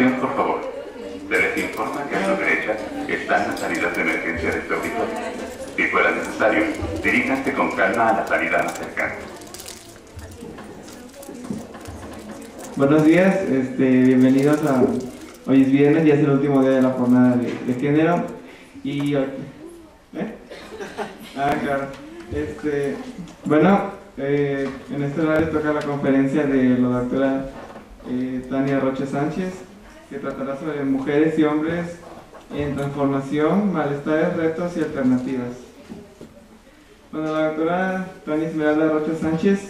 Atención, por favor. Se les informa que a su derecha están las salidas de emergencia de este auditorio. Si fuera necesario, diríjanse con calma a la salida más cercana. Buenos días, bienvenidos a... Hoy es viernes y es el último día de la jornada de género. Y... claro. En este horario toca la conferencia de la doctora Tania Rocha Sánchez, que tratará sobre mujeres y hombres en transformación, malestares, retos y alternativas. Bueno, la doctora Tania Esmeralda Rocha Sánchez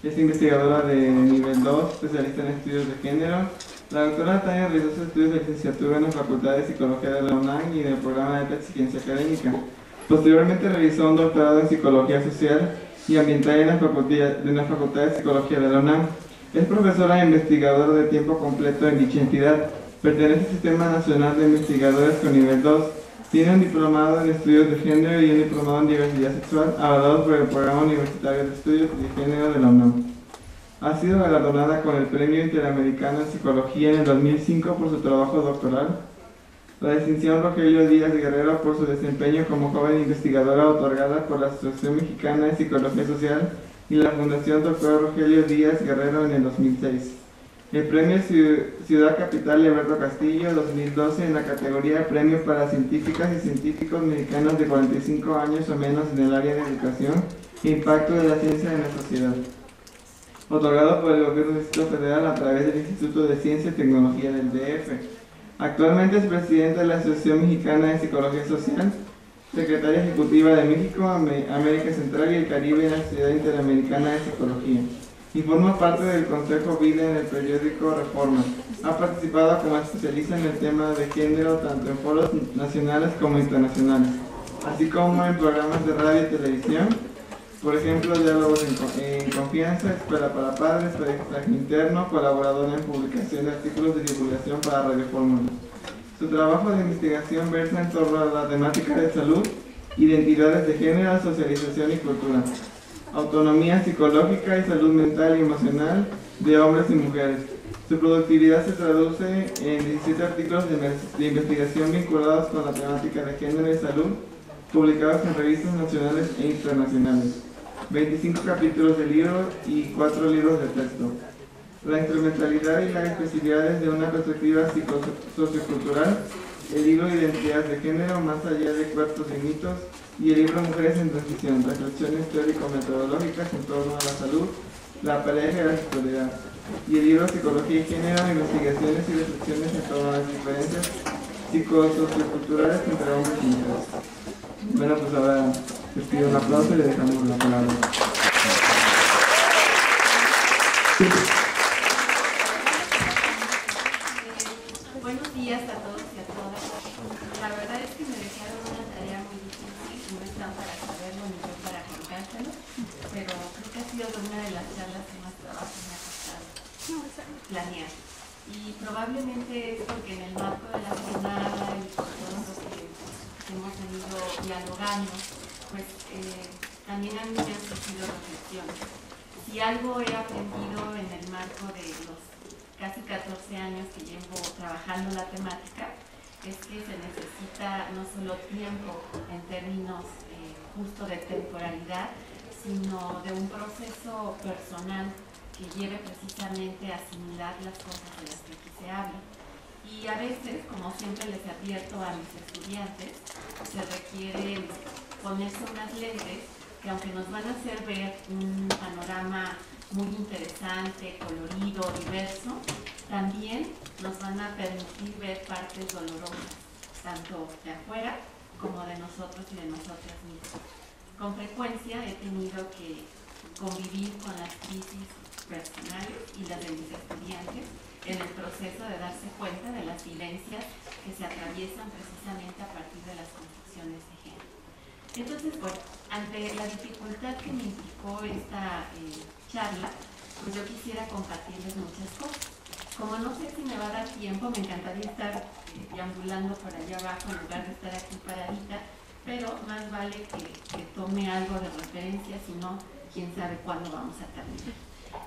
es investigadora de nivel 2, especialista en estudios de género. La doctora Tania realizó sus estudios de licenciatura en la Facultad de Psicología de la UNAM y en el programa de Ciencia Académica. Posteriormente realizó un doctorado en Psicología Social y Ambiental en la Facultad de Psicología de la UNAM. Es profesora e investigadora de tiempo completo en dicha entidad. Pertenece al Sistema Nacional de Investigadores con nivel 2. Tiene un diplomado en estudios de género y un diplomado en diversidad sexual, avalados por el Programa Universitario de Estudios de Género de la UNAM. Ha sido galardonada con el Premio Interamericano en Psicología en el 2005 por su trabajo doctoral. La distinción Rogelio Díaz Guerrero por su desempeño como joven investigadora otorgada por la Asociación Mexicana de Psicología Social y la Fundación Dr. Rogelio Díaz Guerrero en el 2006. El Premio Ciudad Capital Alberto Castillo 2012 en la categoría Premio para Científicas y Científicos Mexicanos de 45 años o menos en el área de educación e impacto de la ciencia en la sociedad, otorgado por el Gobierno del Distrito Federal a través del Instituto de Ciencia y Tecnología del DF. Actualmente es presidenta de la Asociación Mexicana de Psicología Social, secretaria ejecutiva de México, América Central y el Caribe en la Sociedad Interamericana de Psicología, y forma parte del Consejo Vida en el periódico Reforma. Ha participado como especialista en el tema de género tanto en foros nacionales como internacionales, así como en programas de radio y televisión, por ejemplo, Diálogos en Confianza, Escuela para Padres, Aprendizaje Interno, colaboradora en publicación de artículos de divulgación para Radio Fórmula. Su trabajo de investigación versa en torno a la temática de salud, identidades de género, socialización y cultura, autonomía psicológica y salud mental y emocional de hombres y mujeres. Su productividad se traduce en 17 artículos de investigación vinculados con la temática de género y salud, publicados en revistas nacionales e internacionales, 25 capítulos de libros y 4 libros de texto. La instrumentalidad y las especificidades de una perspectiva sociocultural, el libro Identidades de Género, más allá de cuerpos y mitos, y el libro Mujeres en Transición, reflexiones teórico-metodológicas en torno a la salud, la pareja y la sexualidad, y el libro Psicología y Género, investigaciones y reflexiones en torno a las diferencias psicosocioculturales entre hombres y mujeres. Bueno, pues ahora les pido un aplauso y le dejamos la palabra. Buenos días a todos y a todas. La verdad es que me dejaron una tarea muy difícil, no están para saberlo ni yo para contárselo, pero creo que ha sido una de las charlas que más trabajo me ha costado planear. Y probablemente es porque en el marco de la jornada y por todo lo que hemos venido dialogando, pues también a mí me han surgido reflexiones. Si algo he aprendido en el marco de los casi 14 años que llevo trabajando la temática, es que se necesita no solo tiempo en términos justo de temporalidad, sino de un proceso personal que lleve precisamente a asimilar las cosas de las que aquí se habla. Y a veces, como siempre les advierto a mis estudiantes, se requiere ponerse unas lentes que, aunque nos van a hacer ver un panorama muy interesante, colorido, diverso, también nos van a permitir ver partes dolorosas, tanto de afuera como de nosotros y de nosotras mismas. Con frecuencia he tenido que convivir con las crisis personales y las de mis estudiantes en el proceso de darse cuenta de las vivencias que se atraviesan precisamente a partir de las construcciones de género. Entonces, bueno, ante la dificultad que me implicó esta charla, pues yo quisiera compartirles muchas cosas. Como no sé si me va a dar tiempo, me encantaría estar deambulando por allá abajo en lugar de estar aquí paradita, pero más vale que tome algo de referencia, si no, quién sabe cuándo vamos a terminar.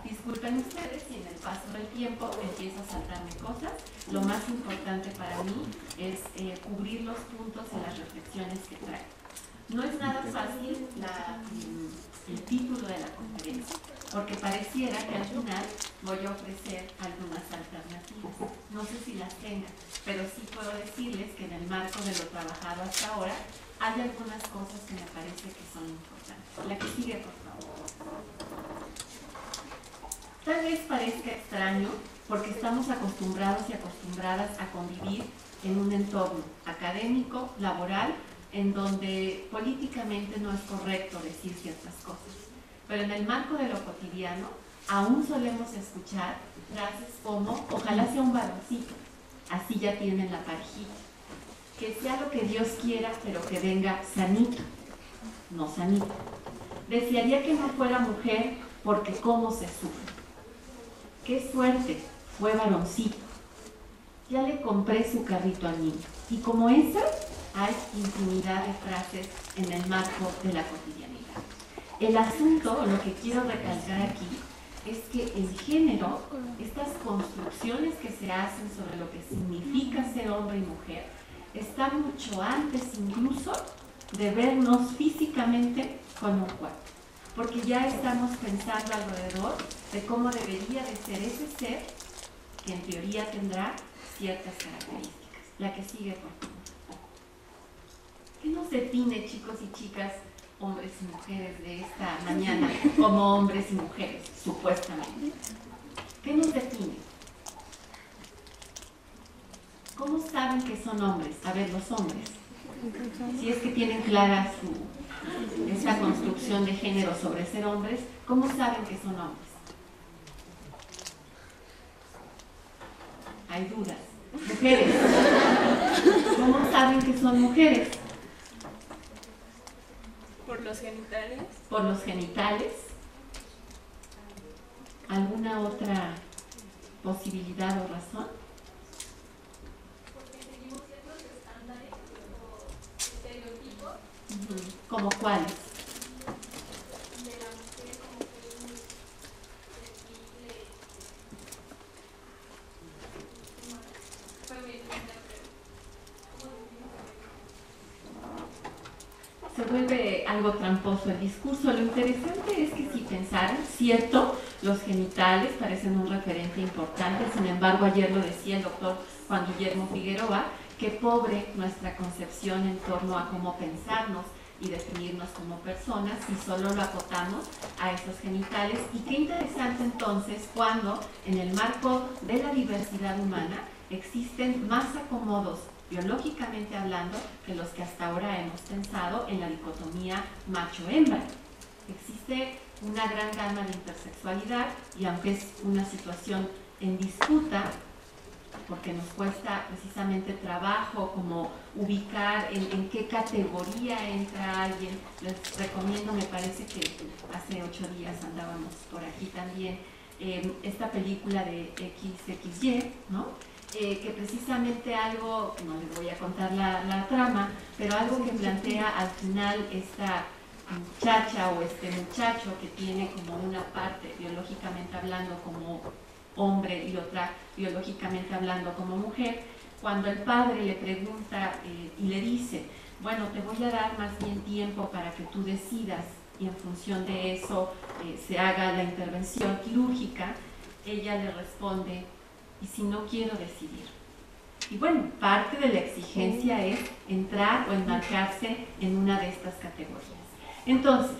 Disculpen ustedes si en el paso del tiempo empiezo a saltarme cosas. Lo más importante para mí es cubrir los puntos y las reflexiones que traigo. No es nada fácil el título de la conferencia, porque pareciera que al final voy a ofrecer algunas alternativas. No sé si las tengan, pero sí puedo decirles que en el marco de lo trabajado hasta ahora hay algunas cosas que me parece que son importantes. La que sigue, por favor. Tal vez parezca extraño porque estamos acostumbrados y acostumbradas a convivir en un entorno académico, laboral, en donde políticamente no es correcto decir ciertas cosas. Pero en el marco de lo cotidiano, aún solemos escuchar frases como, ojalá sea un varoncito, así ya tienen la parejita. Que sea lo que Dios quiera, pero que venga sanito, no sanito. Desearía que no fuera mujer, porque cómo se sufre. Qué suerte, fue varoncito. Ya le compré su carrito al niño. Y como esa, hay infinidad de frases en el marco de la cotidianidad. El asunto, lo que quiero recalcar aquí, es que el género, estas construcciones que se hacen sobre lo que significa ser hombre y mujer, está mucho antes incluso de vernos físicamente con un cuerpo. Porque ya estamos pensando alrededor de cómo debería de ser ese ser que en teoría tendrá ciertas características. La que sigue, por favor. ¿Qué nos define, chicos y chicas, hombres y mujeres de esta mañana como hombres y mujeres, supuestamente? ¿Qué nos define? ¿Cómo saben que son hombres? A ver, los hombres. Si es que tienen clara esta construcción de género sobre ser hombres, ¿cómo saben que son hombres? Hay dudas. Mujeres. ¿Cómo saben que son mujeres? Por los genitales. Por los genitales. ¿Alguna otra posibilidad o razón? Porque seguimos ciertos estándares o estereotipos. ¿Como cuáles? De la mujer como que es muy sensible, femenina, Se vuelve algo tramposo el discurso. Lo interesante es que si pensaran, cierto, los genitales parecen un referente importante, sin embargo ayer lo decía el doctor Juan Guillermo Figueroa, que pobre nuestra concepción en torno a cómo pensarnos y definirnos como personas si solo lo acotamos a esos genitales. Y qué interesante entonces cuando en el marco de la diversidad humana existen más acomodos biológicamente hablando que los que hasta ahora hemos pensado en la dicotomía macho-hembra. Existe una gran gama de intersexualidad y aunque es una situación en disputa, porque nos cuesta precisamente trabajo como ubicar en qué categoría entra alguien. Les recomiendo, me parece que hace 8 días andábamos por aquí también, esta película de XXY, ¿no? Que precisamente algo, no les voy a contar la trama, pero algo que plantea al final esta muchacha o este muchacho que tiene como una parte biológicamente hablando como hombre y otra biológicamente hablando como mujer, cuando el padre le pregunta y le dice, bueno, te voy a dar más bien tiempo para que tú decidas y en función de eso se haga la intervención quirúrgica, ella le responde, ¿y si no quiero decidir? Y bueno, parte de la exigencia es entrar o enmarcarse en una de estas categorías. Entonces,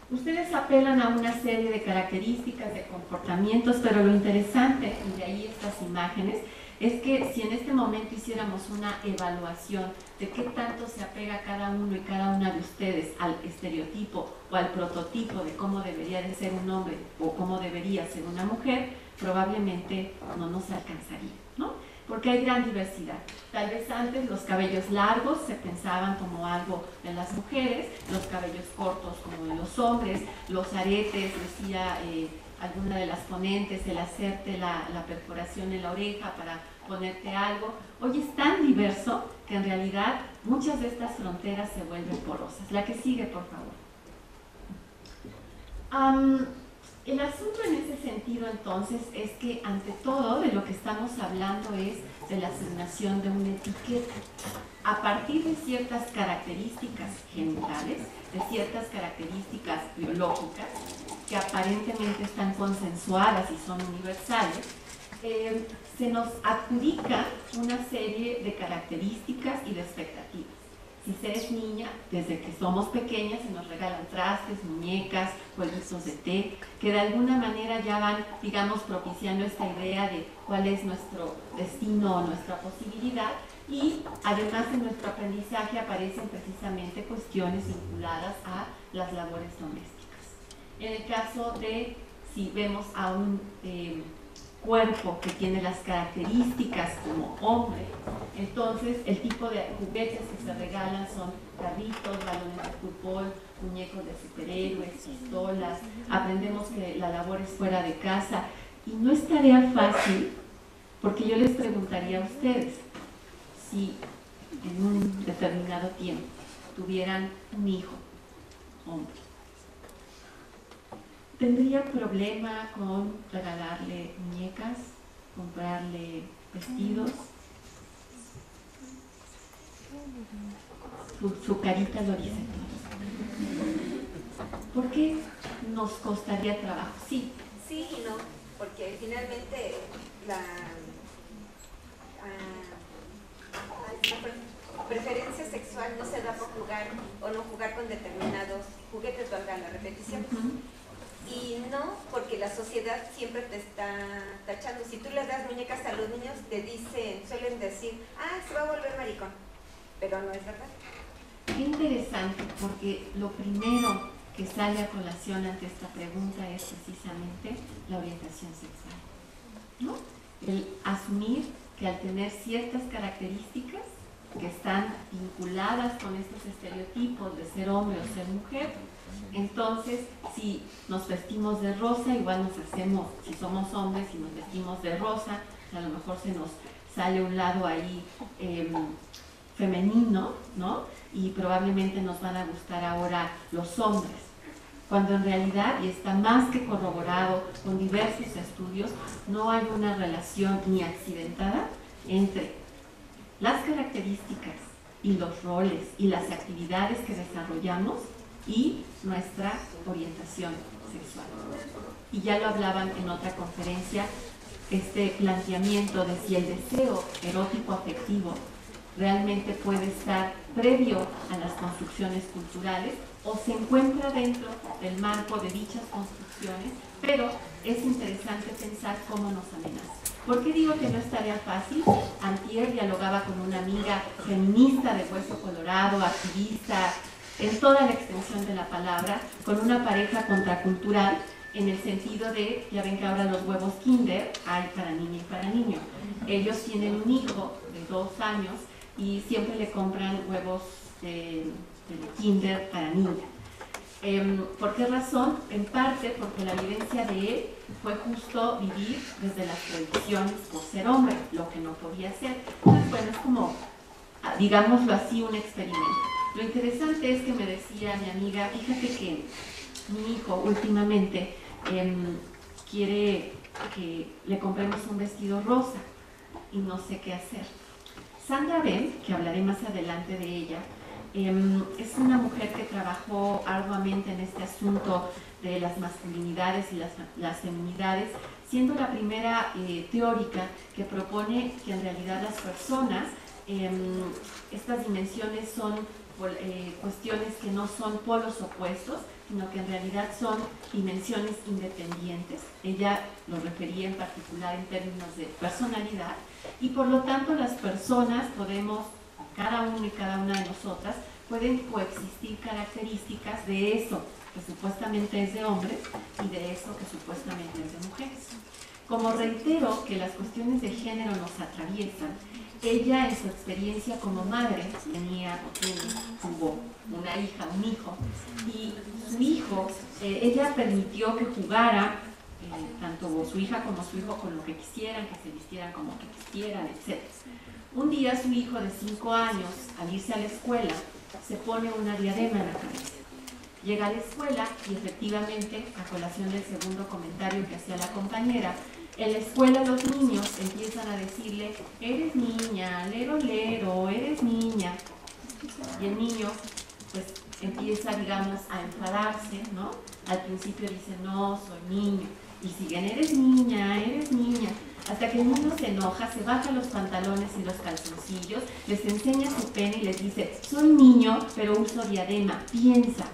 ustedes apelan a una serie de características, de comportamientos, pero lo interesante, y de ahí estas imágenes, es que si en este momento hiciéramos una evaluación de qué tanto se apega cada uno y cada una de ustedes al estereotipo o al prototipo de cómo debería de ser un hombre o cómo debería ser una mujer, probablemente no nos alcanzaría, ¿no? Porque hay gran diversidad. Tal vez antes los cabellos largos se pensaban como algo de las mujeres, los cabellos cortos como de los hombres, los aretes, decía alguna de las ponentes, el hacerte la perforación en la oreja para ponerte algo. Hoy es tan diverso que en realidad muchas de estas fronteras se vuelven porosas. La que sigue, por favor. El asunto en ese sentido entonces es que ante todo de lo que estamos hablando es de la asignación de una etiqueta a partir de ciertas características genitales, de ciertas características biológicas que aparentemente están consensuadas y son universales. Se nos adjudica una serie de características y de expectativas. Si se es niña, desde que somos pequeñas se nos regalan trastes, muñecas, jueguitos de té, que de alguna manera ya van, digamos, propiciando esta idea de cuál es nuestro destino o nuestra posibilidad, y además en nuestro aprendizaje aparecen precisamente cuestiones vinculadas a las labores domésticas. En el caso de, si vemos a un cuerpo que tiene las características como hombre, entonces el tipo de juguetes que se regalan son carritos, balones de fútbol, muñecos de superhéroes, pistolas. Aprendemos que la labor es fuera de casa y no es tarea fácil, porque yo les preguntaría a ustedes si en un determinado tiempo tuvieran un hijo hombre, ¿tendría problema con regalarle muñecas, comprarle vestidos? Su carita lo dice todo. ¿Por qué nos costaría trabajo? Sí. Sí y no, porque finalmente la preferencia sexual no se da por jugar o no jugar con determinados juguetes, valga la repetición. Y no porque la sociedad siempre te está tachando. Si tú le das muñecas a los niños, te dicen, suelen decir, se va a volver maricón, pero no es verdad. Qué interesante, porque lo primero que sale a colación ante esta pregunta es precisamente la orientación sexual, ¿no? El asumir que al tener ciertas características que están vinculadas con estos estereotipos de ser hombre o ser mujer, entonces si nos vestimos de rosa, igual nos hacemos, si somos hombres y nos vestimos de rosa, a lo mejor se nos sale un lado ahí femenino, ¿no? Y probablemente nos van a gustar ahora los hombres, cuando en realidad, y está más que corroborado con diversos estudios, no hay una relación ni accidentada entre las características y los roles y las actividades que desarrollamos y nuestra orientación sexual. Y ya lo hablaban en otra conferencia, este planteamiento de si el deseo erótico afectivo realmente puede estar previo a las construcciones culturales o se encuentra dentro del marco de dichas construcciones, pero es interesante pensar cómo nos amenaza. ¿Por qué digo que no es tarea fácil? Antier dialogaba con una amiga feminista de Hueso Colorado, activista en toda la extensión de la palabra, con una pareja contracultural, en el sentido de, ya ven que ahora los huevos Kinder hay para niña y para niño. Ellos tienen un hijo de 2 años y siempre le compran huevos de Kinder para niña. ¿Por qué razón? En parte porque la vivencia de él fue justo vivir desde las tradiciones por ser hombre, lo que no podía hacer. Entonces, bueno, es como, digámoslo así, un experimento. Lo interesante es que me decía mi amiga, fíjate que mi hijo últimamente quiere que le compremos un vestido rosa y no sé qué hacer. Sandra Ben, que hablaré más adelante de ella, es una mujer que trabajó arduamente en este asunto de las masculinidades y las feminidades, siendo la primera teórica que propone que en realidad las personas, estas dimensiones son cuestiones que no son polos opuestos, sino que en realidad son dimensiones independientes. Ella lo refería en particular en términos de personalidad, y por lo tanto las personas podemos, cada uno y cada una de nosotras, pueden coexistir características de eso que supuestamente es de hombres y de eso que supuestamente es de mujeres. Como reitero que las cuestiones de género nos atraviesan, ella en su experiencia como madre tuvo una hija, un hijo, y su hijo, ella permitió que jugara tanto su hija como su hijo con lo que quisieran, que se vistieran como que quisieran, etc. Un día su hijo de 5 años, al irse a la escuela, se pone una diadema en la cabeza Llega a la escuela y efectivamente, a colación del segundo comentario que hacía la compañera, en la escuela los niños empiezan a decirle, eres niña, lero, lero, eres niña. Y el niño, pues, empieza, digamos, a enfadarse, ¿no? Al principio dice, no, soy niño. Y siguen, eres niña, hasta que el niño se enoja, se baja los pantalones y los calzoncillos, les enseña su pene y les dice, soy niño, pero uso diadema, piensa.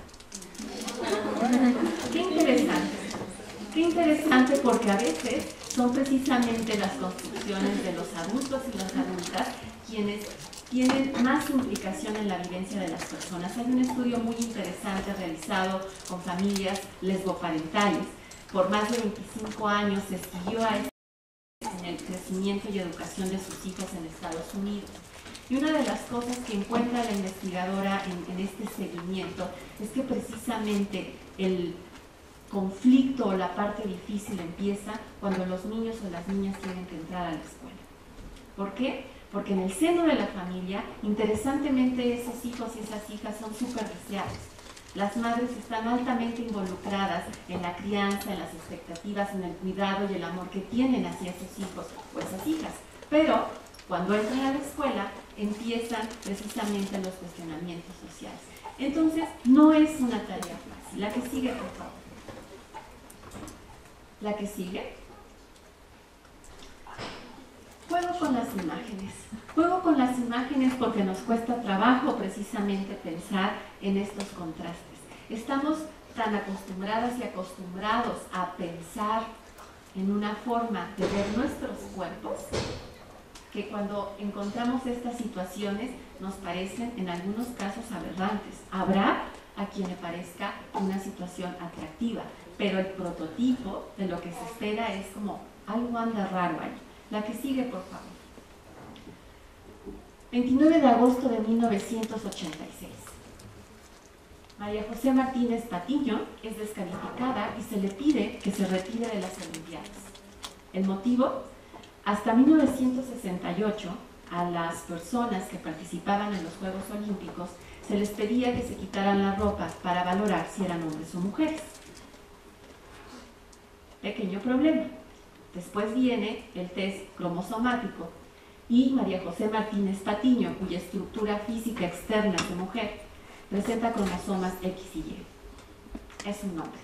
Qué interesante porque a veces son precisamente las construcciones de los adultos y las adultas quienes tienen más implicación en la vivencia de las personas. Hay un estudio muy interesante realizado con familias lesboparentales. Por más de 25 años se siguió a en el crecimiento y educación de sus hijos en Estados Unidos. Y una de las cosas que encuentra la investigadora en este seguimiento es que precisamente el conflicto o la parte difícil empieza cuando los niños o las niñas tienen que entrar a la escuela. ¿Por qué? Porque en el seno de la familia, interesantemente, esos hijos y esas hijas son súper deseados. Las madres están altamente involucradas en la crianza, en las expectativas, en el cuidado y el amor que tienen hacia esos hijos o esas hijas. Pero cuando entran a la escuela, empiezan precisamente los cuestionamientos sociales. Entonces, no es una tarea fácil. La que sigue, por favor. La que sigue. Juego con las imágenes. Juego con las imágenes porque nos cuesta trabajo precisamente pensar en estos contrastes. Estamos tan acostumbradas y acostumbrados a pensar en una forma de ver nuestros cuerpos que cuando encontramos estas situaciones nos parecen en algunos casos aberrantes. Habrá a quien le parezca una situación atractiva, pero el prototipo de lo que se espera es como algo anda raro ahí. La que sigue, por favor. 29 de agosto de 1986. María José Martínez Patiño es descalificada y se le pide que se retire de las Olimpiadas. ¿El motivo? Hasta 1968, a las personas que participaban en los Juegos Olímpicos se les pedía que se quitaran la ropa para valorar si eran hombres o mujeres. Pequeño problema. Después viene el test cromosomático y María José Martínez Patiño, cuya estructura física externa es de mujer, presenta cromosomas X y Y. Es un hombre.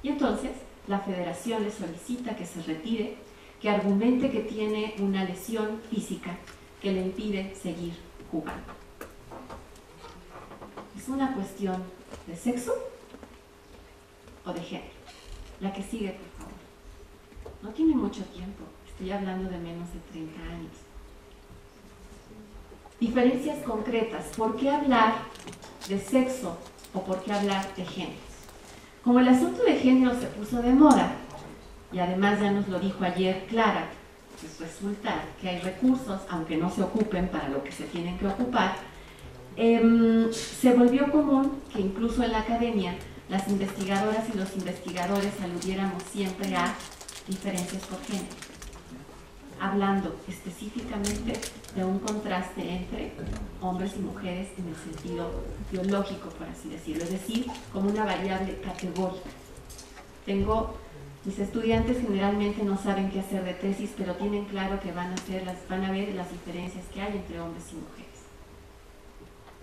Y entonces la federación le solicita que se retire, que argumente que tiene una lesión física que le impide seguir jugando. ¿Es una cuestión de sexo o de género? La que sigue, por favor. No tiene mucho tiempo, estoy hablando de menos de 30 años. Diferencias concretas. ¿Por qué hablar de sexo o por qué hablar de géneros? Como el asunto de género se puso de moda, y además ya nos lo dijo ayer Clara, pues resulta que hay recursos, aunque no se ocupen para lo que se tienen que ocupar, se volvió común que incluso en la academia las investigadoras y los investigadores aludiéramos siempre a diferencias por género, hablando específicamente de un contraste entre hombres y mujeres en el sentido biológico, por así decirlo, es decir, como una variable categórica. Mis estudiantes generalmente no saben qué hacer de tesis, pero tienen claro que van a ver las diferencias que hay entre hombres y mujeres.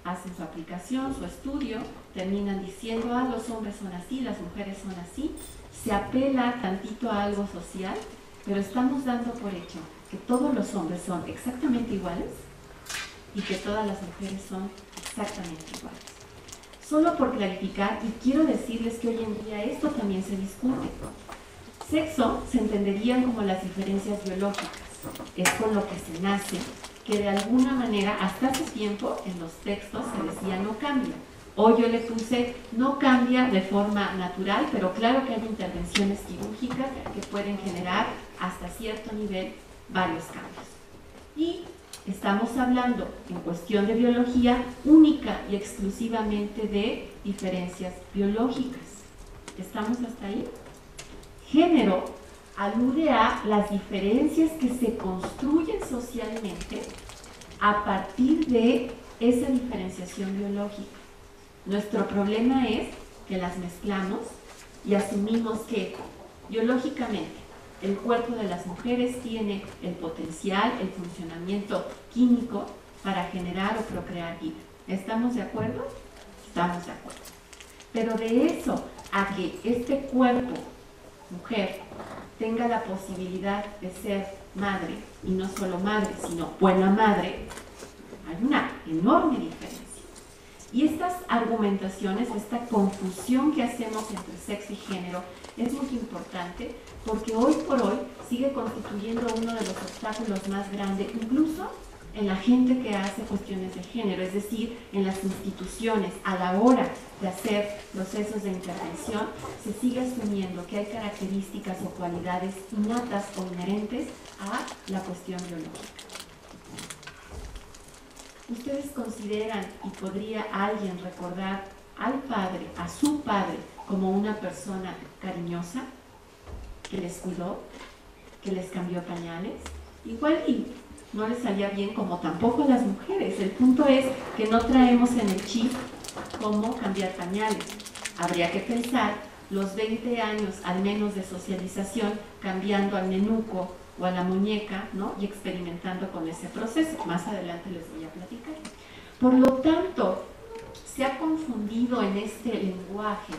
Hacen su aplicación, su estudio, terminan diciendo, los hombres son así, las mujeres son así. Se apela tantito a algo social, pero estamos dando por hecho que todos los hombres son exactamente iguales y que todas las mujeres son exactamente iguales. Solo por clarificar, y quiero decirles que hoy en día esto también se discute. Sexo se entenderían como las diferencias biológicas, es con lo que se nace, que de alguna manera hasta hace tiempo en los textos se decía no cambia. Hoy yo le puse no cambia de forma natural, pero claro que hay intervenciones quirúrgicas que pueden generar hasta cierto nivel varios cambios. Y estamos hablando en cuestión de biología única y exclusivamente de diferencias biológicas. ¿Estamos hasta ahí? Género alude a las diferencias que se construyen socialmente a partir de esa diferenciación biológica. Nuestro problema es que las mezclamos y asumimos que biológicamente el cuerpo de las mujeres tiene el potencial, el funcionamiento químico para generar o procrear vida. ¿Estamos de acuerdo? Estamos de acuerdo. Pero de eso a que este cuerpo, mujer, tenga la posibilidad de ser madre, y no solo madre, sino buena madre, hay una enorme diferencia. Y estas argumentaciones, esta confusión que hacemos entre sexo y género es muy importante porque hoy por hoy sigue constituyendo uno de los obstáculos más grandes, incluso en la gente que hace cuestiones de género, es decir, en las instituciones, a la hora de hacer procesos de intervención, se sigue asumiendo que hay características o cualidades innatas o inherentes a la cuestión biológica. ¿Ustedes consideran y podría alguien recordar al padre, a su padre, como una persona cariñosa, que les cuidó, que les cambió pañales? Igual y no les salía bien, como tampoco a las mujeres. El punto es que no traemos en el chip cómo cambiar pañales. Habría que pensar los 20 años al menos de socialización cambiando al nenuco o a la muñeca, ¿no? Y experimentando con ese proceso. Más adelante les voy a platicar. Por lo tanto, se ha confundido en este lenguaje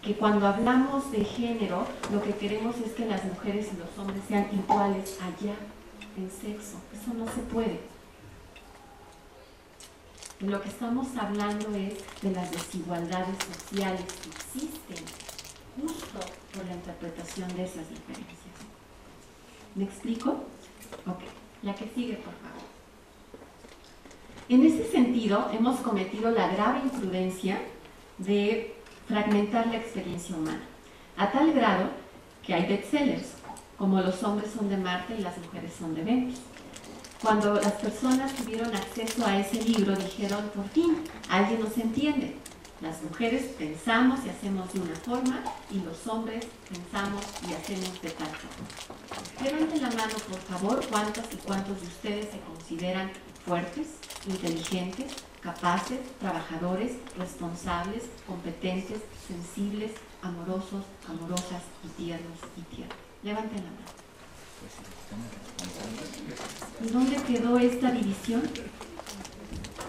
que cuando hablamos de género, lo que queremos es que las mujeres y los hombres sean iguales allá en sexo. Eso no se puede. Lo que estamos hablando es de las desigualdades sociales que existen justo por la interpretación de esas diferencias. ¿Me explico? Ok, la que sigue, por favor. En ese sentido, hemos cometido la grave imprudencia de fragmentar la experiencia humana, a tal grado que hay bestsellers, como Los hombres son de Marte y las mujeres son de Venus. Cuando las personas tuvieron acceso a ese libro, dijeron, por fin, alguien nos entiende. Las mujeres pensamos y hacemos de una forma y los hombres pensamos y hacemos de tal forma. Levanten la mano, por favor, cuántas y cuántos de ustedes se consideran fuertes, inteligentes, capaces, trabajadores, responsables, competentes, sensibles, amorosos, amorosas y tiernos y tiernas. Levanten la mano. ¿Y dónde quedó esta división?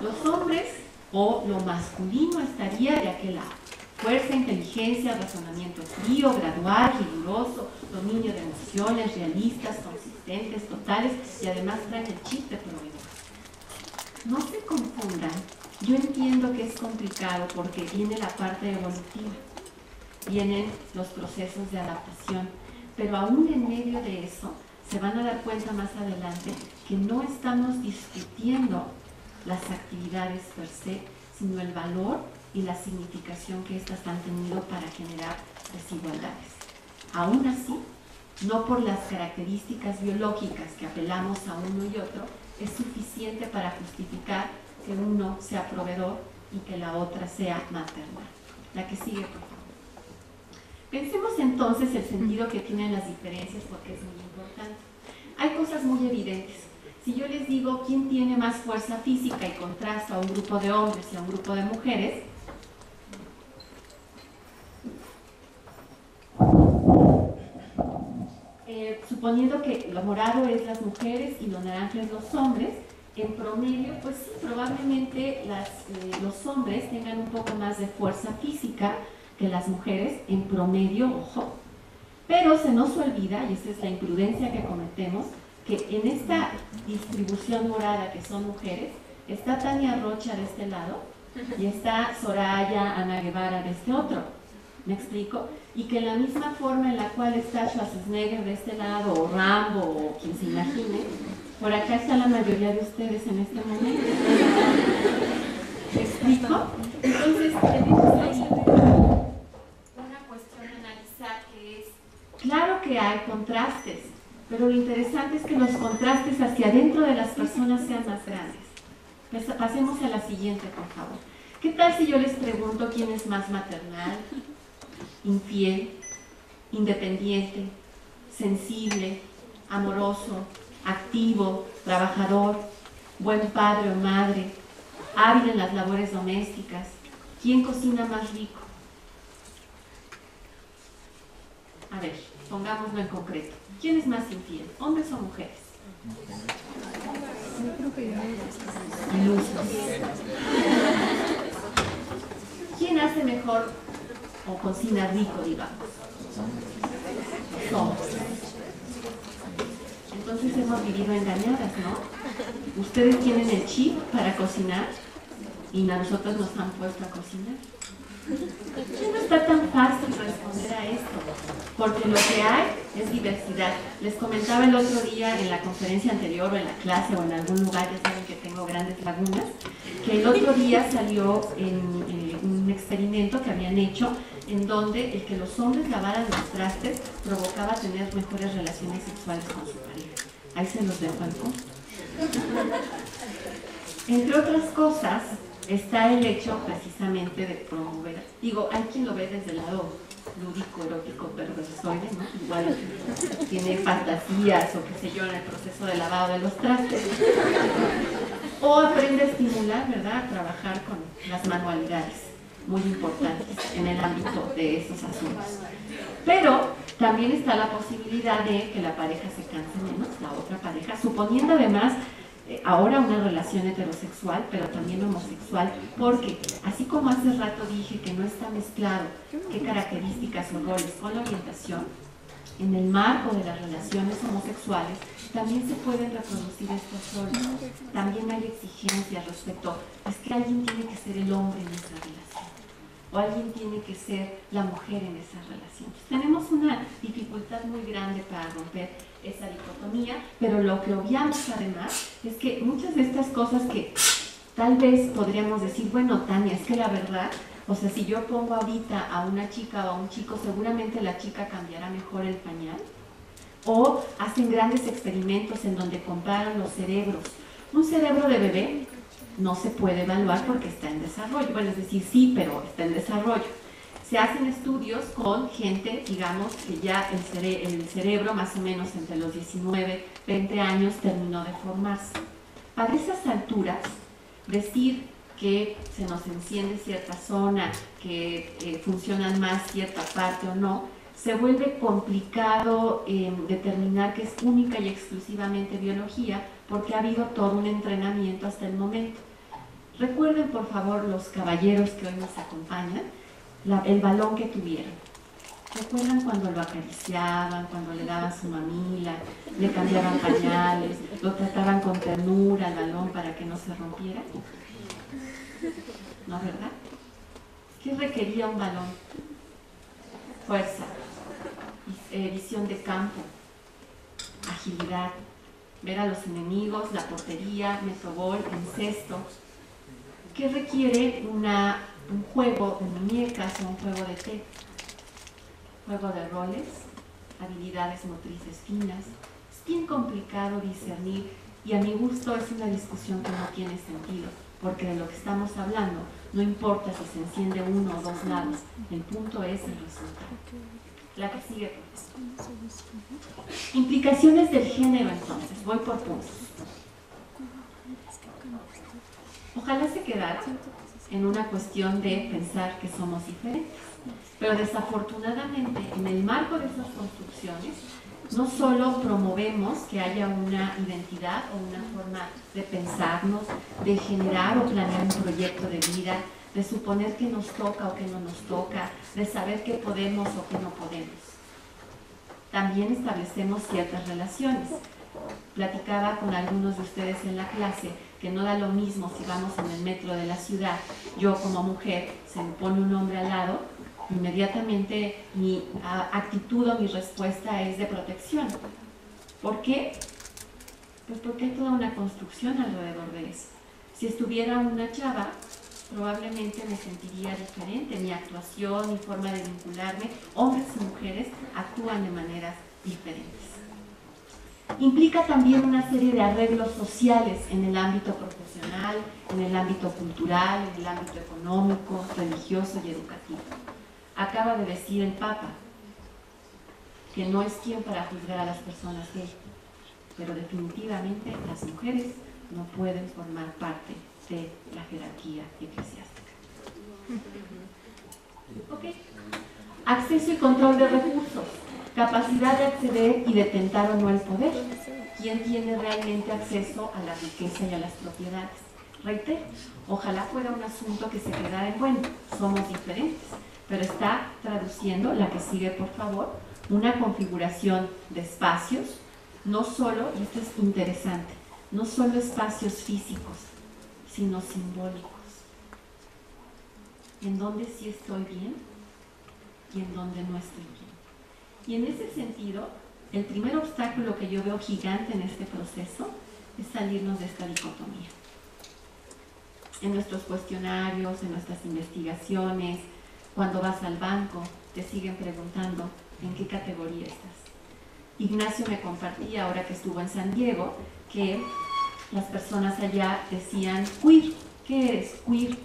Los hombres o lo masculino estaría de aquel lado. Fuerza, inteligencia, razonamiento frío, gradual, riguroso, dominio de emociones, realistas, consistentes, totales y además traen el chip de proveedor. No se confundan, yo entiendo que es complicado porque viene la parte evolutiva, vienen los procesos de adaptación, pero aún en medio de eso se van a dar cuenta más adelante que no estamos discutiendo las actividades per se, sino el valor y la significación que éstas han tenido para generar desigualdades. Aún así, no por las características biológicas que apelamos a uno y otro, es suficiente para justificar que uno sea proveedor y que la otra sea maternal. La que sigue, por favor. Pensemos entonces el sentido que tienen las diferencias porque es muy importante. Hay cosas muy evidentes. Si yo les digo quién tiene más fuerza física y contrasta a un grupo de hombres y a un grupo de mujeres, suponiendo que lo morado es las mujeres y lo naranja es los hombres, en promedio, pues sí, probablemente los hombres tengan un poco más de fuerza física que las mujeres, en promedio, ojo. Pero se nos olvida, y esa es la imprudencia que cometemos, que en esta distribución morada que son mujeres, está Tania Rocha de este lado y está Soraya Ana Guevara de este otro. ¿Me explico? Y que la misma forma en la cual está Schwarzenegger de este lado, o Rambo, o quien se imagine, por acá está la mayoría de ustedes en este momento. ¿Me explico? Entonces, tenemos ahí una cuestión a analizar que es, claro que hay contrastes, pero lo interesante es que los contrastes hacia adentro de las personas sean más grandes. Pasemos a la siguiente, por favor. ¿Qué tal si yo les pregunto quién es más maternal, infiel, independiente, sensible, amoroso, activo, trabajador, buen padre o madre, hábil en las labores domésticas? ¿Quién cocina más rico? A ver, pongámoslo en concreto. ¿Quién es más infiel? ¿Hombres o mujeres? Ilusos. ¿Quién hace mejor o cocina rico, digamos? Hombres. Entonces hemos vivido engañadas, ¿no? Ustedes tienen el chip para cocinar y a nosotros nos han puesto a cocinar. No está tan fácil responder a esto, porque lo que hay es diversidad. Les comentaba el otro día en la conferencia anterior o en la clase o en algún lugar, ya saben que tengo grandes lagunas, que el otro día salió en un experimento que habían hecho en donde el que los hombres lavaran los trastes provocaba tener mejores relaciones sexuales con su pareja. Ahí se los dejo al punto. Entre otras cosas, está el hecho precisamente de promover, digo, hay quien lo ve desde el lado lúdico, erótico, perversoide, ¿no? Igual tiene fantasías o qué sé yo en el proceso de lavado de los trastes. O aprende a estimular, ¿verdad?, a trabajar con las manualidades, muy importantes en el ámbito de esos asuntos. Pero también está la posibilidad de que la pareja se canse menos, la otra pareja, suponiendo además ahora una relación heterosexual, pero también homosexual, porque así como hace rato dije que no está mezclado qué características o roles con la orientación, en el marco de las relaciones homosexuales también se pueden reproducir estos roles. También hay exigencias respecto, es que alguien tiene que ser el hombre en esa relación, o alguien tiene que ser la mujer en esa relación. Tenemos una dificultad muy grande para romper esa dicotomía, pero lo que obviamos además es que muchas de estas cosas que tal vez podríamos decir, bueno, Tania, es que la verdad, o sea, si yo pongo ahorita a una chica o a un chico, seguramente la chica cambiará mejor el pañal, o hacen grandes experimentos en donde comparan los cerebros. Un cerebro de bebé no se puede evaluar porque está en desarrollo, bueno, es decir, sí, pero está en desarrollo. Se hacen estudios con gente, digamos, que ya el cerebro más o menos entre los 19, 20 años terminó de formarse. Para esas alturas, decir que se nos enciende cierta zona, que funcionan más cierta parte o no, se vuelve complicado determinar que es única y exclusivamente biología, porque ha habido todo un entrenamiento hasta el momento. Recuerden, por favor, los caballeros que hoy nos acompañan, el balón que tuvieron. ¿Recuerdan cuando lo acariciaban, cuando le daban su mamila, le cambiaban pañales, lo trataban con ternura al balón para que no se rompiera? ¿No, verdad? ¿Qué requería un balón? Fuerza, visión de campo, agilidad, ver a los enemigos, la portería, metrogol, encesto. ¿Qué requiere un juego de muñecas o un juego de té? Juego de roles, habilidades motrices finas. Es bien complicado discernir y a mi gusto es una discusión que no tiene sentido, porque de lo que estamos hablando no importa si se enciende uno o dos lados, el punto es el resultado. La que sigue, profesor. Implicaciones del género, entonces, voy por puntos. Ojalá se quedara en una cuestión de pensar que somos diferentes, pero desafortunadamente en el marco de esas construcciones no solo promovemos que haya una identidad o una forma de pensarnos, de generar o planear un proyecto de vida, de suponer que nos toca o que no nos toca, de saber qué podemos o qué no podemos. También establecemos ciertas relaciones. Platicaba con algunos de ustedes en la clase que no da lo mismo si vamos en el metro de la ciudad, yo como mujer, se me pone un hombre al lado, inmediatamente mi actitud o mi respuesta es de protección. ¿Por qué? Pues porque hay toda una construcción alrededor de eso. Si estuviera una chava, probablemente me sentiría diferente, mi actuación, mi forma de vincularme, hombres y mujeres actúan de maneras diferentes. Implica también una serie de arreglos sociales en el ámbito profesional, en el ámbito cultural, en el ámbito económico, religioso y educativo. Acaba de decir el Papa que no es quien para juzgar a las personas gay, pero definitivamente las mujeres no pueden formar parte de la jerarquía eclesiástica. Ok. Acceso y control de recursos. Capacidad de acceder y de tentar o no el poder. ¿Quién tiene realmente acceso a la riqueza y a las propiedades? Reitero, ojalá fuera un asunto que se quedara en bueno, somos diferentes, pero está traduciendo, la que sigue por favor, una configuración de espacios, no solo, y esto es interesante, no solo espacios físicos, sino simbólicos. En donde sí estoy bien y en donde no estoy bien. Y en ese sentido, el primer obstáculo que yo veo gigante en este proceso es salirnos de esta dicotomía. En nuestros cuestionarios, en nuestras investigaciones, cuando vas al banco, te siguen preguntando en qué categoría estás. Ignacio me compartía, ahora que estuvo en San Diego, que las personas allá decían queer. ¿Qué eres? Queer.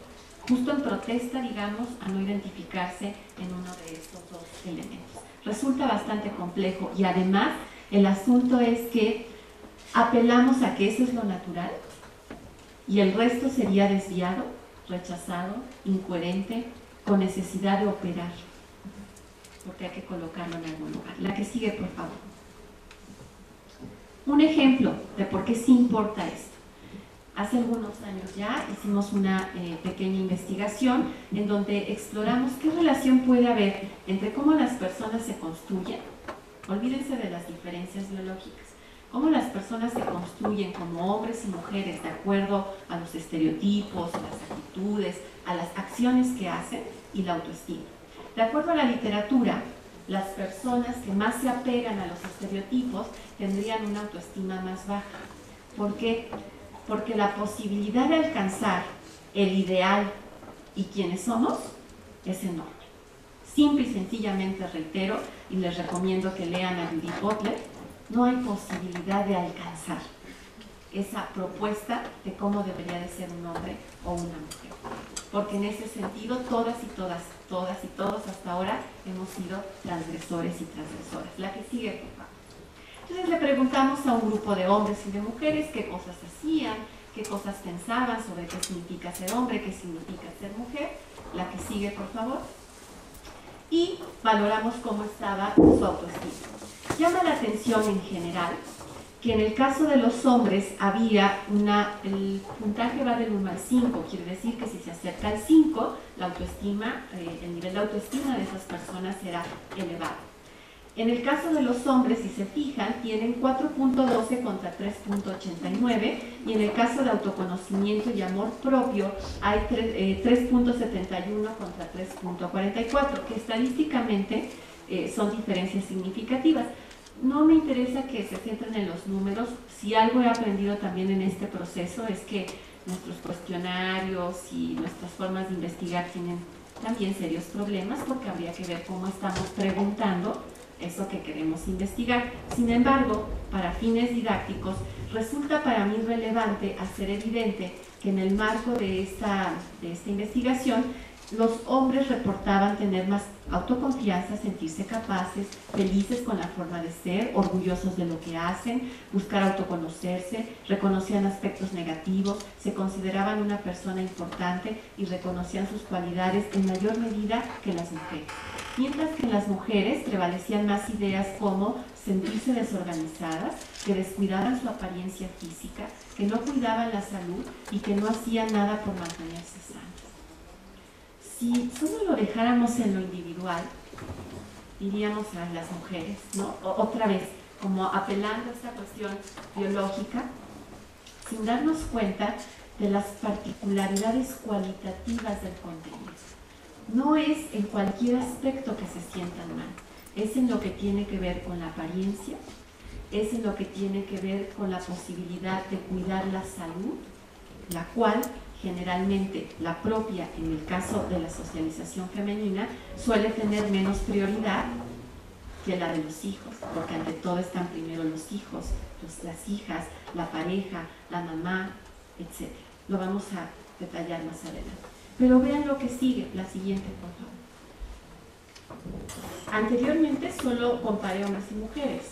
Justo en protesta, digamos, a no identificarse en uno de estos dos elementos. Resulta bastante complejo y además el asunto es que apelamos a que eso es lo natural y el resto sería desviado, rechazado, incoherente, con necesidad de operar, porque hay que colocarlo en algún lugar. La que sigue, por favor. Un ejemplo de por qué sí importa esto. Hace algunos años ya hicimos una pequeña investigación en donde exploramos qué relación puede haber entre cómo las personas se construyen, olvídense de las diferencias biológicas, cómo las personas se construyen como hombres y mujeres de acuerdo a los estereotipos, a las actitudes, a las acciones que hacen y la autoestima. De acuerdo a la literatura, las personas que más se apegan a los estereotipos tendrían una autoestima más baja. ¿Por qué? Porque la posibilidad de alcanzar el ideal y quienes somos es enorme. Simple y sencillamente reitero, y les recomiendo que lean a Judith Butler, no hay posibilidad de alcanzar esa propuesta de cómo debería de ser un hombre o una mujer. Porque en ese sentido, todas y todos hasta ahora hemos sido transgresores y transgresoras. La que sigue, por favor. Entonces le preguntamos a un grupo de hombres y de mujeres qué cosas hacían, qué cosas pensaban sobre qué significa ser hombre, qué significa ser mujer. La que sigue, por favor. Y valoramos cómo estaba su autoestima. Llama la atención en general que en el caso de los hombres había el puntaje va del 1 al 5, quiere decir que si se acerca al 5, la autoestima, el nivel de autoestima de esas personas era elevado. En el caso de los hombres, si se fijan, tienen 4.12 contra 3.89 y en el caso de autoconocimiento y amor propio hay 3.71 contra 3.44, que estadísticamente son diferencias significativas. No me interesa que se centren en los números. Si algo he aprendido también en este proceso es que nuestros cuestionarios y nuestras formas de investigar tienen también serios problemas porque habría que ver cómo estamos preguntando eso que queremos investigar. Sin embargo, para fines didácticos, resulta para mí relevante hacer evidente que en el marco de esta investigación, los hombres reportaban tener más autoconfianza, sentirse capaces, felices con la forma de ser, orgullosos de lo que hacen, buscar autoconocerse, reconocían aspectos negativos, se consideraban una persona importante y reconocían sus cualidades en mayor medida que las mujeres. Mientras que en las mujeres prevalecían más ideas como sentirse desorganizadas, que descuidaban su apariencia física, que no cuidaban la salud y que no hacían nada por mantenerse sanas. Si solo lo dejáramos en lo individual, diríamos a las mujeres, ¿no? Otra vez, como apelando a esta cuestión biológica, sin darnos cuenta de las particularidades cualitativas del contenido. No es en cualquier aspecto que se sientan mal, es en lo que tiene que ver con la apariencia, es en lo que tiene que ver con la posibilidad de cuidar la salud, la cual generalmente la propia, en el caso de la socialización femenina, suele tener menos prioridad que la de los hijos, porque ante todo están primero los hijos, las hijas, la pareja, la mamá, etc. Lo vamos a detallar más adelante. Pero vean lo que sigue, la siguiente, por favor. Anteriormente solo comparé hombres y mujeres,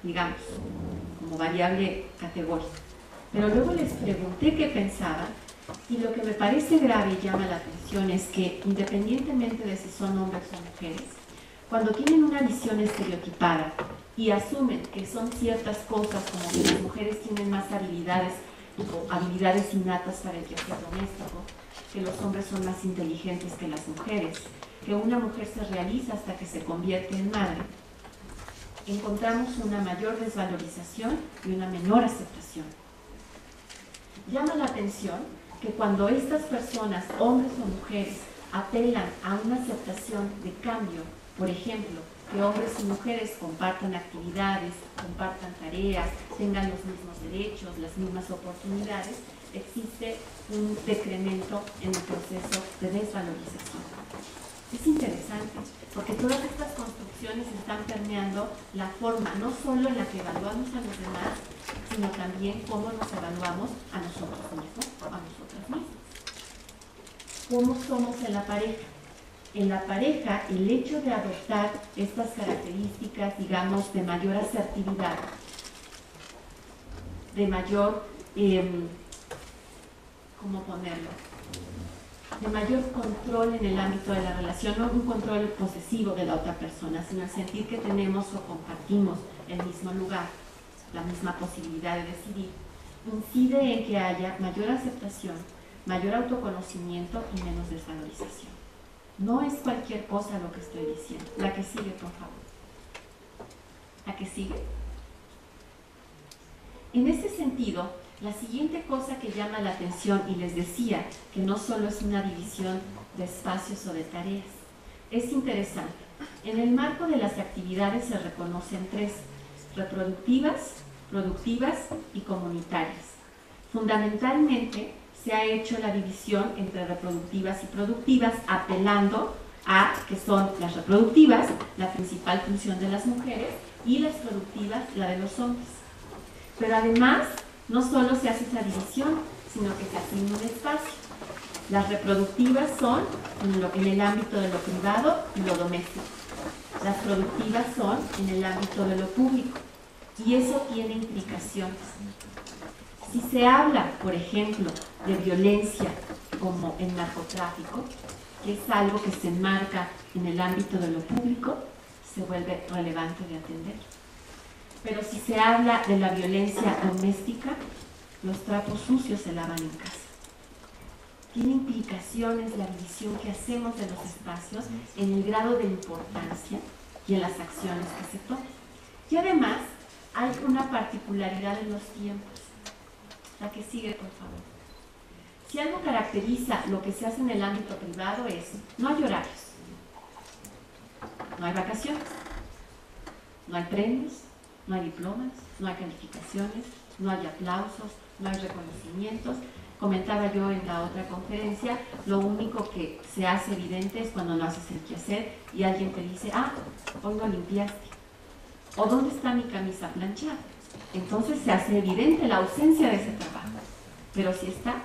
digamos, como variable categórica. Pero luego les pregunté qué pensaban Y lo que me parece grave y llama la atención es que, independientemente de si son hombres o mujeres, cuando tienen una visión estereotipada y asumen que son ciertas cosas, como que las mujeres tienen más habilidades o habilidades innatas para el quehacer doméstico, que los hombres son más inteligentes que las mujeres, que una mujer se realiza hasta que se convierte en madre, encontramos una mayor desvalorización y una menor aceptación. Llama la atención que cuando estas personas, hombres o mujeres, apelan a una aceptación de cambio, por ejemplo, que hombres y mujeres compartan actividades, compartan tareas, tengan los mismos derechos, las mismas oportunidades, existe un decremento en el proceso de desvalorización. Es interesante, porque todas estas construcciones están permeando la forma, no solo en la que evaluamos a los demás, sino también cómo nos evaluamos a nosotros mismos o a nosotras mismas. ¿Cómo somos en la pareja? En la pareja, el hecho de adoptar estas características, digamos, de mayor asertividad, de mayor, ¿cómo ponerlo?, de mayor control en el ámbito de la relación, no un control posesivo de la otra persona, sino el sentir que tenemos o compartimos el mismo lugar, la misma posibilidad de decidir, incide en que haya mayor aceptación, mayor autoconocimiento y menos desvalorización. No es cualquier cosa lo que estoy diciendo. La que sigue, por favor. La que sigue. En ese sentido, la siguiente cosa que llama la atención, y les decía que no solo es una división de espacios o de tareas, es interesante. En el marco de las actividades se reconocen tres: reproductivas, productivas y comunitarias. Fundamentalmente se ha hecho la división entre reproductivas y productivas, apelando a que son las reproductivas la principal función de las mujeres y las productivas la de los hombres. Pero además, no solo se hace esa división, sino que se asigna un espacio. Las reproductivas son en el ámbito de lo privado y lo doméstico. Las productivas son en el ámbito de lo público. Y eso tiene implicaciones. Si se habla, por ejemplo, de violencia como el narcotráfico, que es algo que se enmarca en el ámbito de lo público, se vuelve relevante de atender. Pero si se habla de la violencia doméstica, los trapos sucios se lavan en casa. Tiene implicaciones la división que hacemos de los espacios en el grado de importancia y en las acciones que se toman. Y además, hay una particularidad en los tiempos. La que sigue, por favor. Si algo caracteriza lo que se hace en el ámbito privado es: no hay horarios, no hay vacaciones, no hay premios, no hay diplomas, no hay calificaciones, no hay aplausos, no hay reconocimientos. Comentaba yo en la otra conferencia, lo único que se hace evidente es cuando no haces el quehacer y alguien te dice: ah, hoy no limpiaste, o ¿dónde está mi camisa planchada? Entonces se hace evidente la ausencia de ese trabajo. Pero si está,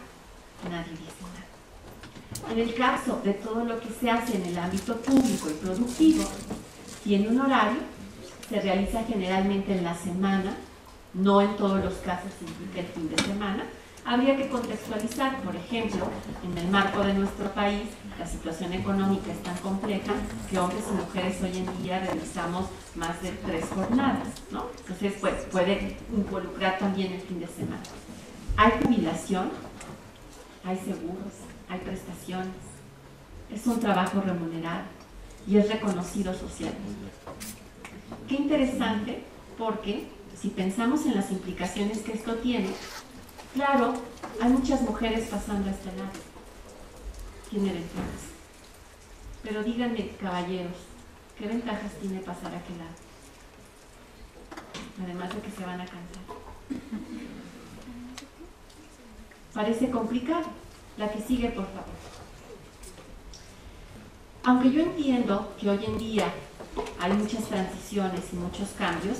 nadie dice nada. En el caso de todo lo que se hace en el ámbito público y productivo, tiene un horario, se realiza generalmente en la semana, no en todos los casos implica el fin de semana. Habría que contextualizar, por ejemplo, en el marco de nuestro país, la situación económica es tan compleja que hombres y mujeres hoy en día realizamos más de 3 jornadas, ¿no? Entonces, pues, puede involucrar también el fin de semana. Hay jubilación, hay seguros, hay prestaciones, es un trabajo remunerado y es reconocido socialmente. Qué interesante, porque si pensamos en las implicaciones que esto tiene, claro, hay muchas mujeres pasando a este lado. Tiene ventajas. Pero díganme, caballeros, ¿qué ventajas tiene pasar a aquel lado? Además de que se van a cansar. Parece complicado. La que sigue, por favor. Aunque yo entiendo que hoy en día hay muchas transiciones y muchos cambios,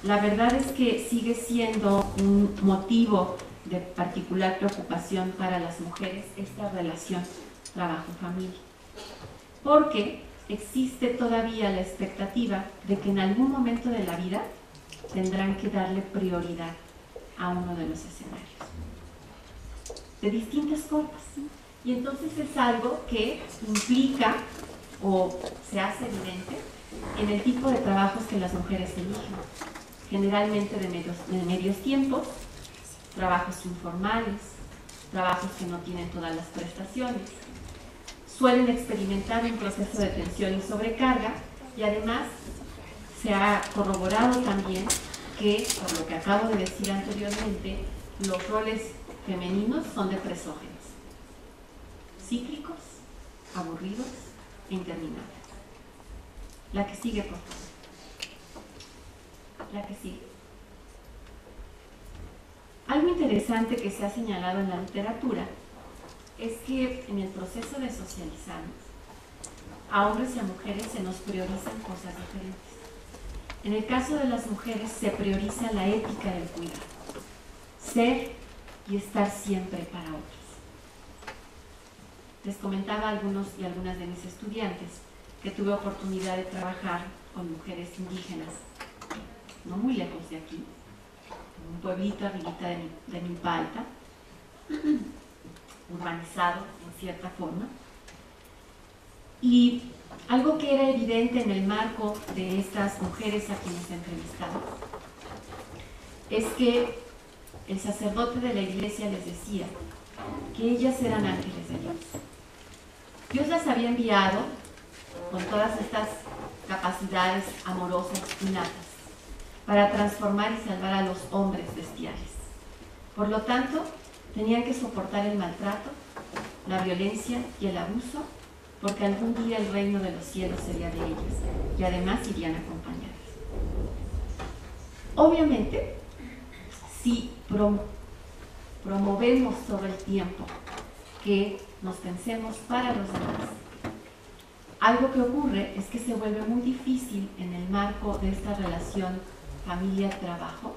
la verdad es que sigue siendo un motivo de particular preocupación para las mujeres esta relación trabajo-familia, porque existe todavía la expectativa de que en algún momento de la vida tendrán que darle prioridad a uno de los escenarios. de distintas formas. Y entonces es algo que implica o se hace evidente en el tipo de trabajos que las mujeres eligen, generalmente de medios tiempos, trabajos informales, trabajos que no tienen todas las prestaciones. Suelen experimentar un proceso de tensión y sobrecarga, y además se ha corroborado también que, por lo que acabo de decir anteriormente, los roles femeninos son depresógenos, cíclicos, aburridos e interminables. La que sigue, por favor. La que sigue. Algo interesante que se ha señalado en la literatura es que en el proceso de socializarnos, a hombres y a mujeres se nos priorizan cosas diferentes. En el caso de las mujeres se prioriza la ética del cuidado, ser y estar siempre para otros. Les comentaba a algunos y algunas de mis estudiantes que tuve oportunidad de trabajar con mujeres indígenas, no muy lejos de aquí, en un pueblito arribita de Milpa Alta, urbanizado en cierta forma. Y algo que era evidente en el marco de estas mujeres a quienes entrevistaba es que el sacerdote de la iglesia les decía que ellas eran ángeles de Dios. Dios las había enviado con todas estas capacidades amorosas innatas para transformar y salvar a los hombres bestiales. Por lo tanto, tenían que soportar el maltrato, la violencia y el abuso, porque algún día el reino de los cielos sería de ellas y además irían acompañadas. Obviamente, si promovemos todo el tiempo que nos pensemos para los demás, algo que ocurre es que se vuelve muy difícil en el marco de esta relación familia-trabajo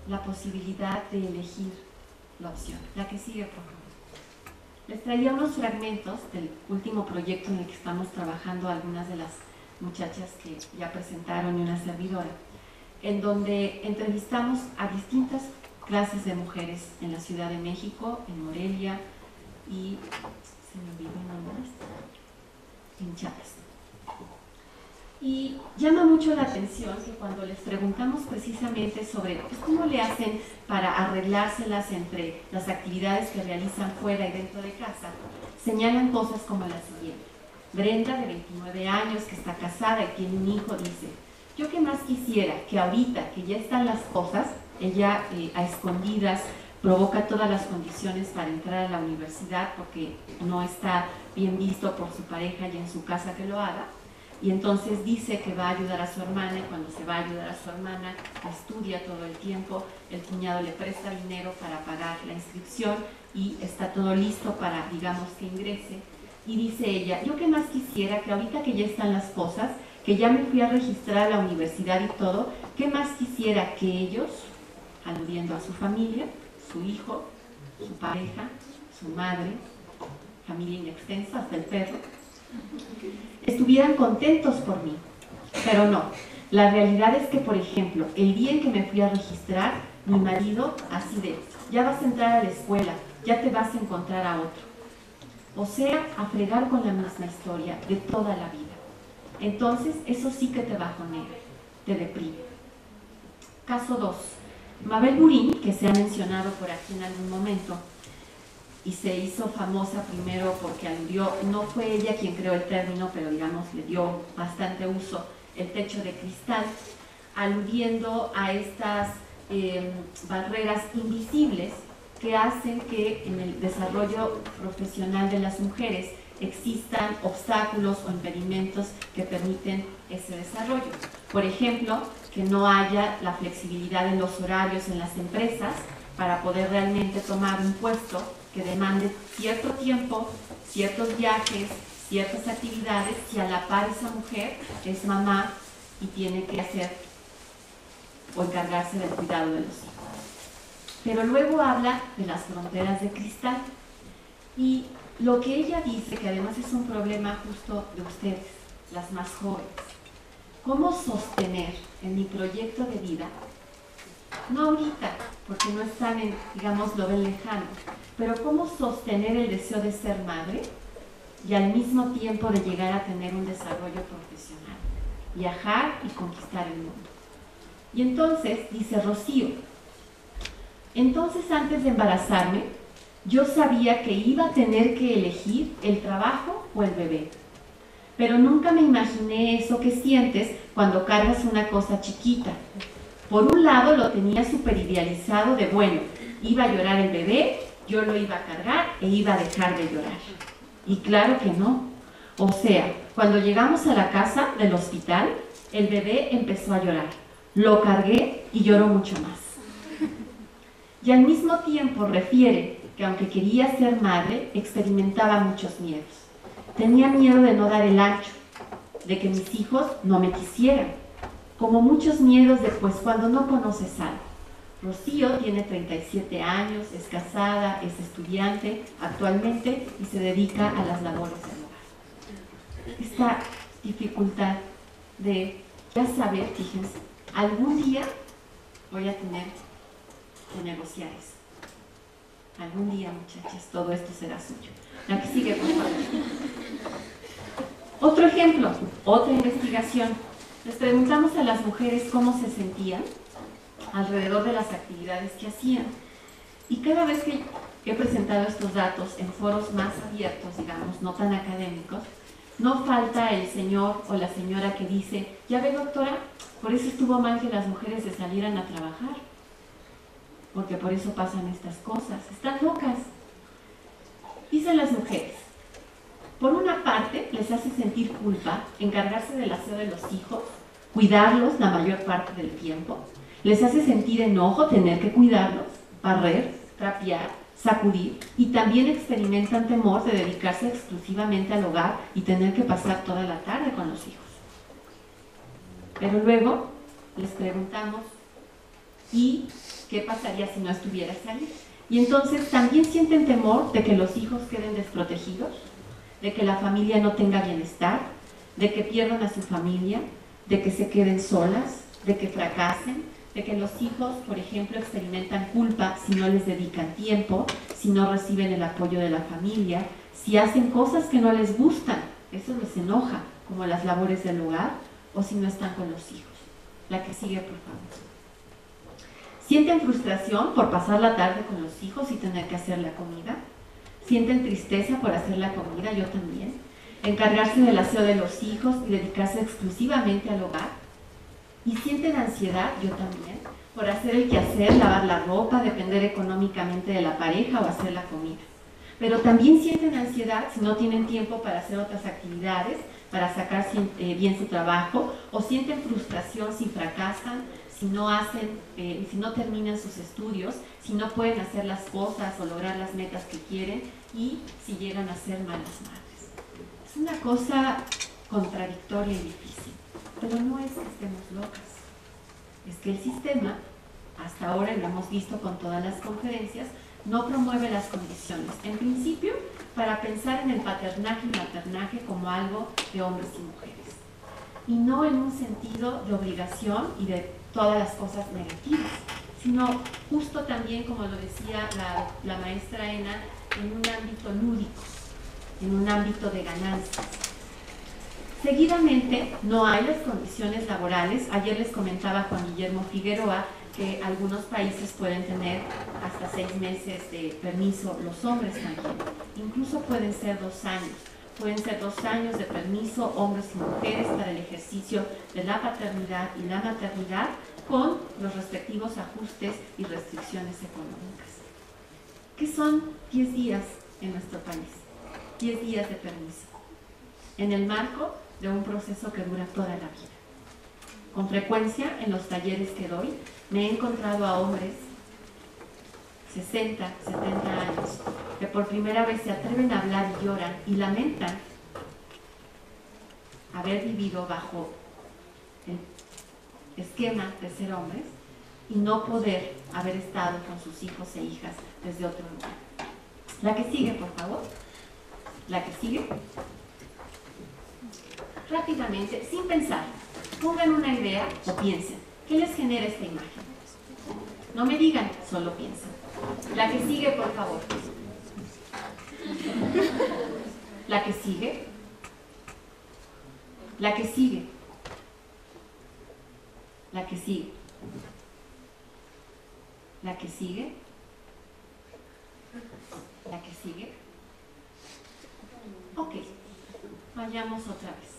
la posibilidad de elegir la opción. La que sigue, por favor. Les traía unos fragmentos del último proyecto en el que estamos trabajando algunas de las muchachas que ya presentaron y una servidora, en donde entrevistamos a distintas clases de mujeres en la Ciudad de México, en Morelia y, se me olvidó el nombre, en Chiapas. Y llama mucho la atención que cuando les preguntamos precisamente sobre pues, cómo le hacen para arreglárselas entre las actividades que realizan fuera y dentro de casa, señalan cosas como la siguiente. Brenda, de 29 años, que está casada y tiene un hijo, dice: yo que más quisiera que ahorita que ya están las cosas, ella a escondidas provoca todas las condiciones para entrar a la universidad porque no está bien visto por su pareja y en su casa que lo haga. Y entonces dice que va a ayudar a su hermana, y cuando se va a ayudar a su hermana, estudia todo el tiempo, el cuñado le presta dinero para pagar la inscripción y está todo listo para, digamos, que ingrese. Y dice ella: yo que más quisiera que ahorita que ya están las cosas, que ya me fui a registrar a la universidad y todo, que más quisiera que ellos, aludiendo a su familia, su hijo, su pareja, su madre, familia inextensa, hasta el perro, estuvieran contentos por mí. Pero no, la realidad es que, por ejemplo, el día en que me fui a registrar, mi marido así de: ya vas a entrar a la escuela, ya te vas a encontrar a otro. O sea, a fregar con la misma historia de toda la vida. Entonces, eso sí que te bajonea, te deprime. Caso 2. Mabel Burín, que se ha mencionado por aquí en algún momento, y se hizo famosa primero porque aludió, no fue ella quien creó el término, pero digamos le dio bastante uso, el techo de cristal, aludiendo a estas barreras invisibles que hacen que en el desarrollo profesional de las mujeres existan obstáculos o impedimentos que permiten ese desarrollo. Por ejemplo, que no haya la flexibilidad en los horarios en las empresas para poder realmente tomar un puesto que demande cierto tiempo, ciertos viajes, ciertas actividades, si a la par esa mujer es mamá y tiene que hacer o encargarse del cuidado de los hijos. Pero luego habla de las fronteras de cristal y lo que ella dice, que además es un problema justo de ustedes, las más jóvenes: ¿cómo sostener en mi proyecto de vida no ahorita, porque no están en, digamos, lo ven lejano, pero cómo sostener el deseo de ser madre y al mismo tiempo de llegar a tener un desarrollo profesional, viajar y conquistar el mundo. Y entonces, dice Rocío, entonces antes de embarazarme, yo sabía que iba a tener que elegir el trabajo o el bebé, pero nunca me imaginé eso que sientes cuando cargas una cosa chiquita. Por un lado lo tenía súper idealizado de, bueno, iba a llorar el bebé, yo lo iba a cargar e iba a dejar de llorar. Y claro que no. O sea, cuando llegamos a la casa del hospital, el bebé empezó a llorar. Lo cargué y lloró mucho más. Y al mismo tiempo refiere que aunque quería ser madre, experimentaba muchos miedos. Tenía miedo de no dar el ancho, de que mis hijos no me quisieran, como muchos miedos de pues cuando no conoces algo. Rocío tiene 37 años, es casada, es estudiante actualmente y se dedica a las labores del hogar. Esta dificultad de ya saber, fíjense, algún día voy a tener que negociar eso. Algún día, muchachas, todo esto será suyo. La que sigue, por favor. Otro ejemplo, otra investigación. Les preguntamos a las mujeres cómo se sentían alrededor de las actividades que hacían. Y cada vez que he presentado estos datos en foros más abiertos, digamos, no tan académicos, no falta el señor o la señora que dice, ya ve doctora, por eso estuvo mal que las mujeres se salieran a trabajar, porque por eso pasan estas cosas, están locas. Dicen las mujeres, por una parte les hace sentir culpa encargarse del aseo de los hijos, cuidarlos la mayor parte del tiempo, les hace sentir enojo tener que cuidarlos, barrer, trapear, sacudir, y también experimentan temor de dedicarse exclusivamente al hogar y tener que pasar toda la tarde con los hijos. Pero luego les preguntamos, ¿y qué pasaría si no estuvieras ahí? Y entonces también sienten temor de que los hijos queden desprotegidos, de que la familia no tenga bienestar, de que pierdan a su familia, de que se queden solas, de que fracasen, de que los hijos, por ejemplo, experimentan culpa si no les dedican tiempo, si no reciben el apoyo de la familia, si hacen cosas que no les gustan, eso les enoja, como las labores del hogar, o si no están con los hijos. La que sigue, por favor. Sienten frustración por pasar la tarde con los hijos y tener que hacer la comida. Sienten tristeza por hacer la comida, yo también. Encargarse del aseo de los hijos y dedicarse exclusivamente al hogar. Y sienten ansiedad, yo también, por hacer el quehacer, lavar la ropa, depender económicamente de la pareja o hacer la comida. Pero también sienten ansiedad si no tienen tiempo para hacer otras actividades, para sacar bien su trabajo, o sienten frustración si fracasan, si no terminan sus estudios, si no pueden hacer las cosas o lograr las metas que quieren y si llegan a ser malas madres. Es una cosa contradictoria y difícil, pero no es que estemos locas, es que el sistema, hasta ahora lo hemos visto con todas las conferencias, no promueve las condiciones, en principio, para pensar en el paternaje y maternaje como algo de hombres y mujeres, y no en un sentido de obligación y de todas las cosas negativas, sino justo también, como lo decía la maestra Ena, en un ámbito lúdico, en un ámbito de ganancias. Seguidamente, no hay las condiciones laborales. Ayer les comentaba Juan Guillermo Figueroa que algunos países pueden tener hasta 6 meses de permiso, los hombres también, incluso pueden ser 2 años. Pueden ser 2 años de permiso, hombres y mujeres, para el ejercicio de la paternidad y la maternidad, con los respectivos ajustes y restricciones económicas. ¿Qué son 10 días en nuestro país? 10 días de permiso, en el marco de un proceso que dura toda la vida. Con frecuencia, en los talleres que doy, me he encontrado a hombres 60, 70 años, que por primera vez se atreven a hablar y lloran y lamentan haber vivido bajo el esquema de ser hombres y no poder haber estado con sus hijos e hijas desde otro lugar. La que sigue, por favor. La que sigue. Rápidamente, sin pensar, pongan una idea o piensen, ¿qué les genera esta imagen? No me digan, solo piensen. La que sigue, por favor. La que sigue. La que sigue. La que sigue. La que sigue. La que sigue. Ok. Vayamos otra vez.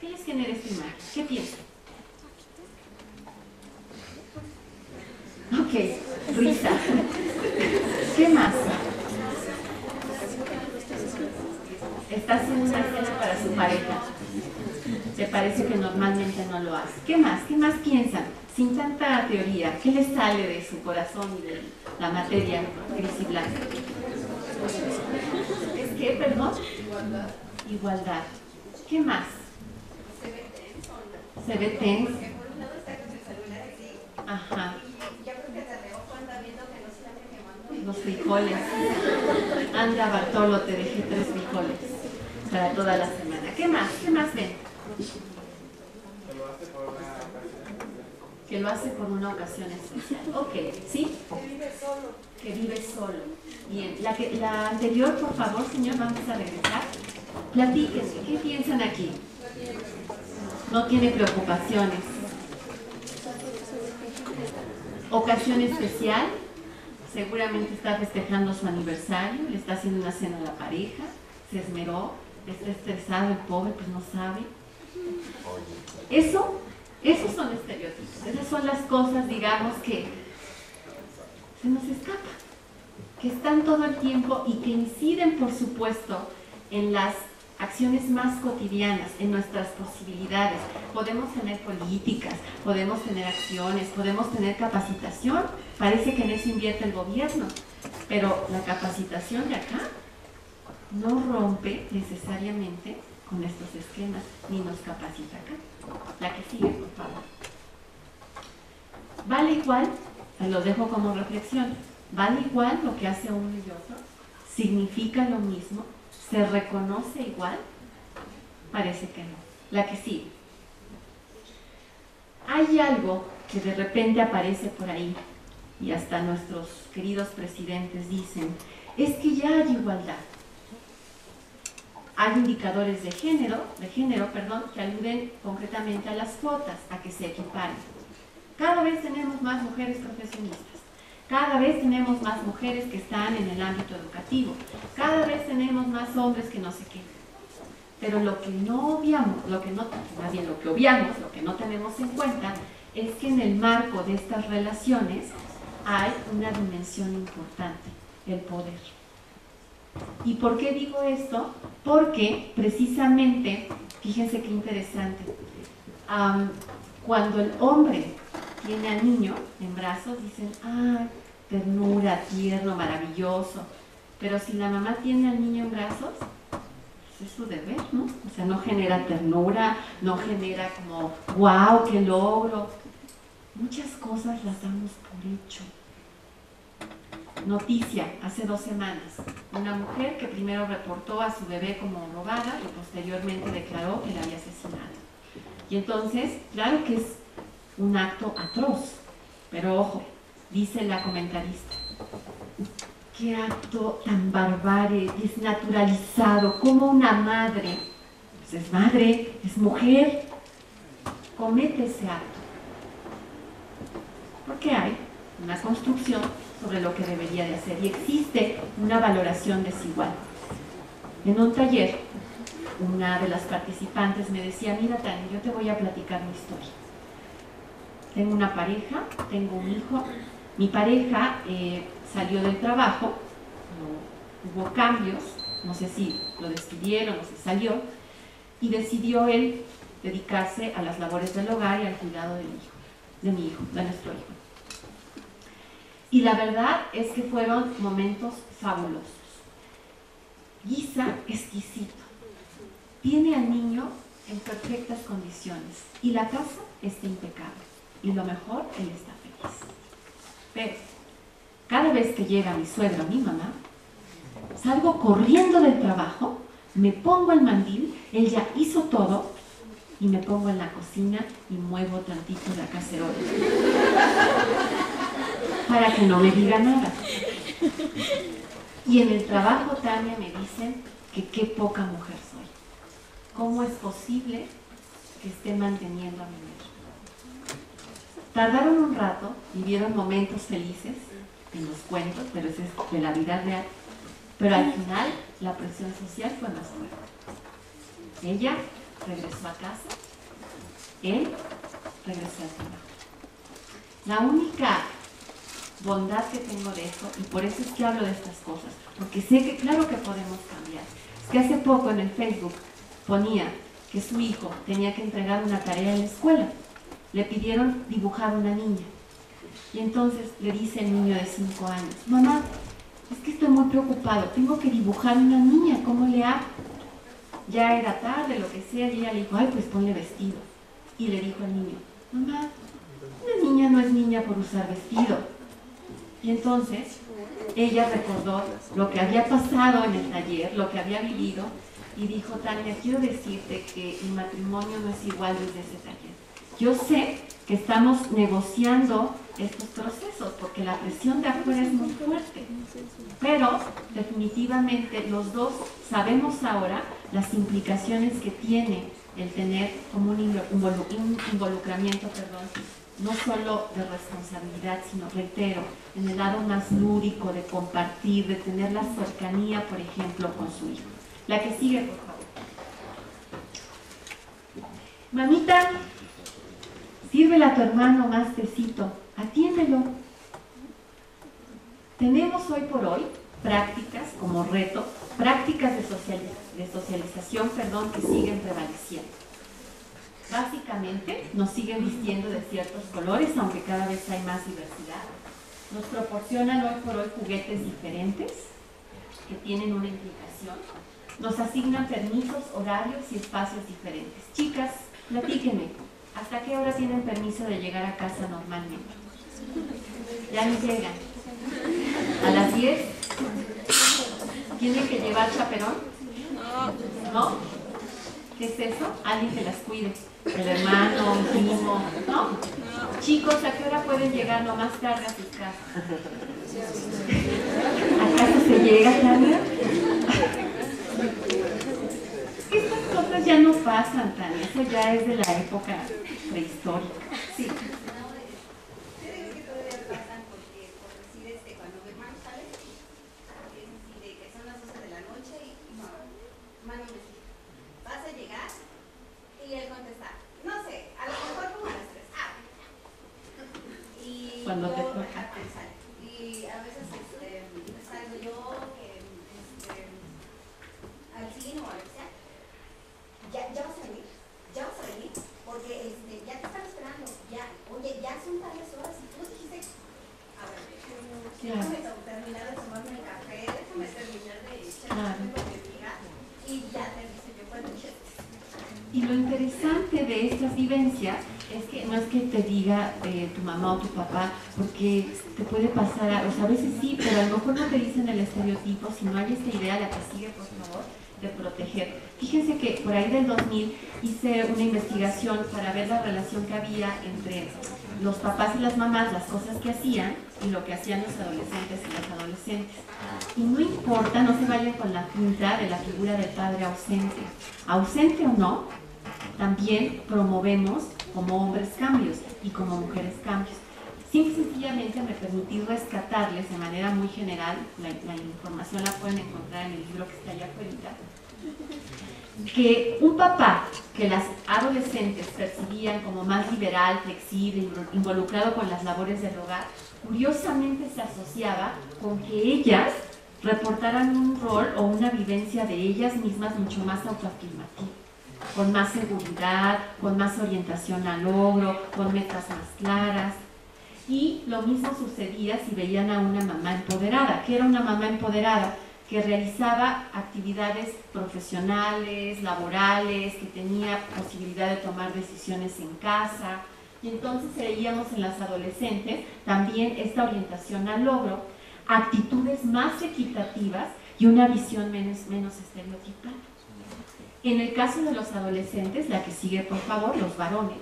¿Qué les genera esta imagen? ¿Qué piensan? Ok, risa. ¿Qué más? Está haciendo una escena para su pareja. ¿Te parece que normalmente no lo hace? ¿Qué más? ¿Qué más piensan? Sin tanta teoría, ¿qué les sale de su corazón y de la materia gris y blanca? ¿Es qué, perdón? Igualdad. ¿Qué más? Se ve tenso. Porque por un lado está con el celular así. Ajá. Y yo creo que de reojo anda viendo que no se ande quemando. Los frijoles. Anda, Bartolo, te dejé 3 frijoles para toda la semana. ¿Qué más? ¿Qué más ven? Que lo hace por una ocasión especial. Ok, ¿sí? Que vive solo. Que vive solo. Bien. La anterior, por favor, señor, vamos a regresar. Platíquenme, ¿qué piensan aquí? No tiene preocupaciones. Ocasión especial. Seguramente está festejando su aniversario, le está haciendo una cena a la pareja, se esmeró, está estresado el pobre, pues no sabe. Esos son estereotipos, esas son las cosas, digamos, que se nos escapan, que están todo el tiempo y que inciden, por supuesto, en las acciones más cotidianas, en nuestras posibilidades. Podemos tener políticas, podemos tener acciones, podemos tener capacitación. Parece que en eso invierte el gobierno, pero la capacitación de acá no rompe necesariamente con estos esquemas, ni nos capacita acá. La que sigue, por favor. Vale igual, se los dejo como reflexión, vale igual lo que hace uno y otro, significa lo mismo, ¿se reconoce igual? Parece que no. La que sigue. Hay algo que de repente aparece por ahí, y hasta nuestros queridos presidentes dicen, es que ya hay igualdad. Hay indicadores de género, que aluden concretamente a las cuotas, a que se equiparen. Cada vez tenemos más mujeres profesionistas. Cada vez tenemos más mujeres que están en el ámbito educativo. Cada vez tenemos más hombres que no sé qué. Pero lo que no obviamos, lo que no tenemos en cuenta, es que en el marco de estas relaciones hay una dimensión importante, el poder. ¿Y por qué digo esto? Porque precisamente, fíjense qué interesante, cuando el hombre tiene al niño en brazos, dicen, ¡ay, ternura, tierno, maravilloso! Pero si la mamá tiene al niño en brazos, pues es su deber, ¿no? O sea, no genera ternura, no genera como, ¡wow, qué logro! Muchas cosas las damos por hecho. Noticia, hace 2 semanas, una mujer que primero reportó a su bebé como robada y posteriormente declaró que la había asesinado. Y entonces, claro que es un acto atroz, pero ojo, dice la comentarista, qué acto tan bárbaro, desnaturalizado, como una madre, pues es madre, es mujer, comete ese acto. Porque hay una construcción sobre lo que debería de hacer y existe una valoración desigual. En un taller, una de las participantes me decía, mira Tania, yo te voy a platicar mi historia. Tengo una pareja, tengo un hijo, mi pareja salió del trabajo, hubo cambios, no sé si lo despidieron o si salió, y decidió él dedicarse a las labores del hogar y al cuidado del hijo, de mi hijo, de nuestro hijo. Y la verdad es que fueron momentos fabulosos. Guisa exquisito. Tiene al niño en perfectas condiciones y la casa está impecable. Y lo mejor, él está feliz. Pero cada vez que llega mi suegra o mi mamá, salgo corriendo del trabajo, me pongo el mandil, él ya hizo todo y me pongo en la cocina y muevo tantito la cacerola. para que no me diga nada. Y en el trabajo, Tania, me dicen que qué poca mujer soy. ¿Cómo es posible que esté manteniendo a mi mujer? Tardaron un rato, vivieron momentos felices en los cuentos, pero ese es de la vida real. Pero al final la presión social fue más fuerte. Ella regresó a casa, él regresó al trabajo. La única bondad que tengo de eso, y por eso es que hablo de estas cosas, porque sé que claro que podemos cambiar. Es que hace poco en el Facebook ponía que su hijo tenía que entregar una tarea en la escuela. Le pidieron dibujar una niña. Y entonces le dice el niño de 5 años, mamá, es que estoy muy preocupado, tengo que dibujar una niña, ¿cómo le hago? Ya era tarde, lo que sea, y ella le dijo, ay, pues ponle vestido. Y le dijo al niño, mamá, una niña no es niña por usar vestido. Y entonces ella recordó lo que había pasado en el taller, lo que había vivido, y dijo, Tania, quiero decirte que el matrimonio no es igual desde ese taller. Yo sé que estamos negociando estos procesos porque la presión de afuera es muy fuerte, pero definitivamente los dos sabemos ahora las implicaciones que tiene el tener como un involucramiento, no solo de responsabilidad, sino, reitero, en el lado más lúdico de compartir, de tener la cercanía, por ejemplo, con su hijo. La que sigue, por favor. Mamita, sírvele a tu hermano más tecito, atiéndelo. Tenemos hoy por hoy prácticas como reto, prácticas de socialización, que siguen prevaleciendo. Básicamente nos siguen vistiendo de ciertos colores, aunque cada vez hay más diversidad. Nos proporcionan hoy por hoy juguetes diferentes que tienen una implicación. Nos asignan permisos, horarios y espacios diferentes. Chicas, platíquenme, ¿hasta qué hora tienen permiso de llegar a casa normalmente? Ya ni llegan. ¿A las 10? ¿Tienen que llevar chaperón? ¿No? ¿Qué es eso? Alguien que las cuide. El hermano, un primo, ¿no? Chicos, ¿a qué hora pueden llegar lo más tarde a sus casas? ¿Acaso se llega, Tania? Estas cosas ya no pasan, Tania. Eso ya es de la época prehistórica. Sí. Cuando te toca. Y a veces salgo yo al cine o a lo que sea, ya vas a venir, porque ya te están esperando, oye, ya son varias horas y tú dijiste, a ver, déjame terminar de tomarme el café, déjame terminar de echarme lo que diga, y ya te dice yo cuando llegues. Y lo interesante de estas vivencias es que no es que te diga tu mamá o tu papá, porque te puede pasar, o sea, a veces sí, pero a lo mejor no te dicen el estereotipo, sino hay esta idea, la que sigue, por favor, de proteger. Fíjense que por ahí del 2000 hice una investigación para ver la relación que había entre los papás y las mamás, las cosas que hacían y lo que hacían los adolescentes y las adolescentes. Y no importa, no se vayan con la pinta de la figura del padre ausente. Ausente o no, también promovemos como hombres cambios y como mujeres cambios. Simple y sencillamente me permití rescatarles de manera muy general, la información la pueden encontrar en el libro que está allá afuera, que un papá que las adolescentes percibían como más liberal, flexible, involucrado con las labores del hogar, curiosamente se asociaba con que ellas reportaran un rol o una vivencia de ellas mismas mucho más autoafirmativa, con más seguridad, con más orientación al logro, con metas más claras. Y lo mismo sucedía si veían a una mamá empoderada. ¿Qué era una mamá empoderada? Que realizaba actividades profesionales, laborales, que tenía posibilidad de tomar decisiones en casa. Y entonces veíamos en las adolescentes también esta orientación al logro, actitudes más equitativas y una visión menos estereotipada. En el caso de los adolescentes, la que sigue por favor, los varones,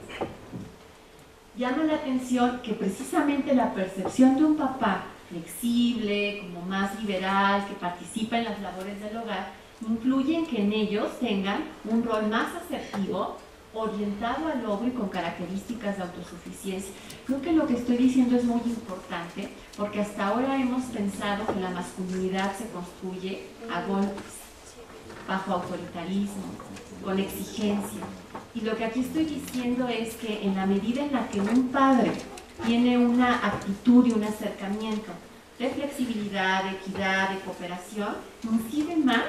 llama la atención que precisamente la percepción de un papá flexible, como más liberal, que participa en las labores del hogar, influye en que en ellos tengan un rol más asertivo, orientado al logro y con características de autosuficiencia. Creo que lo que estoy diciendo es muy importante, porque hasta ahora hemos pensado que la masculinidad se construye a golpes, bajo autoritarismo, con exigencia. Y lo que aquí estoy diciendo es que en la medida en la que un padre tiene una actitud y un acercamiento de flexibilidad, de equidad, de cooperación, incide más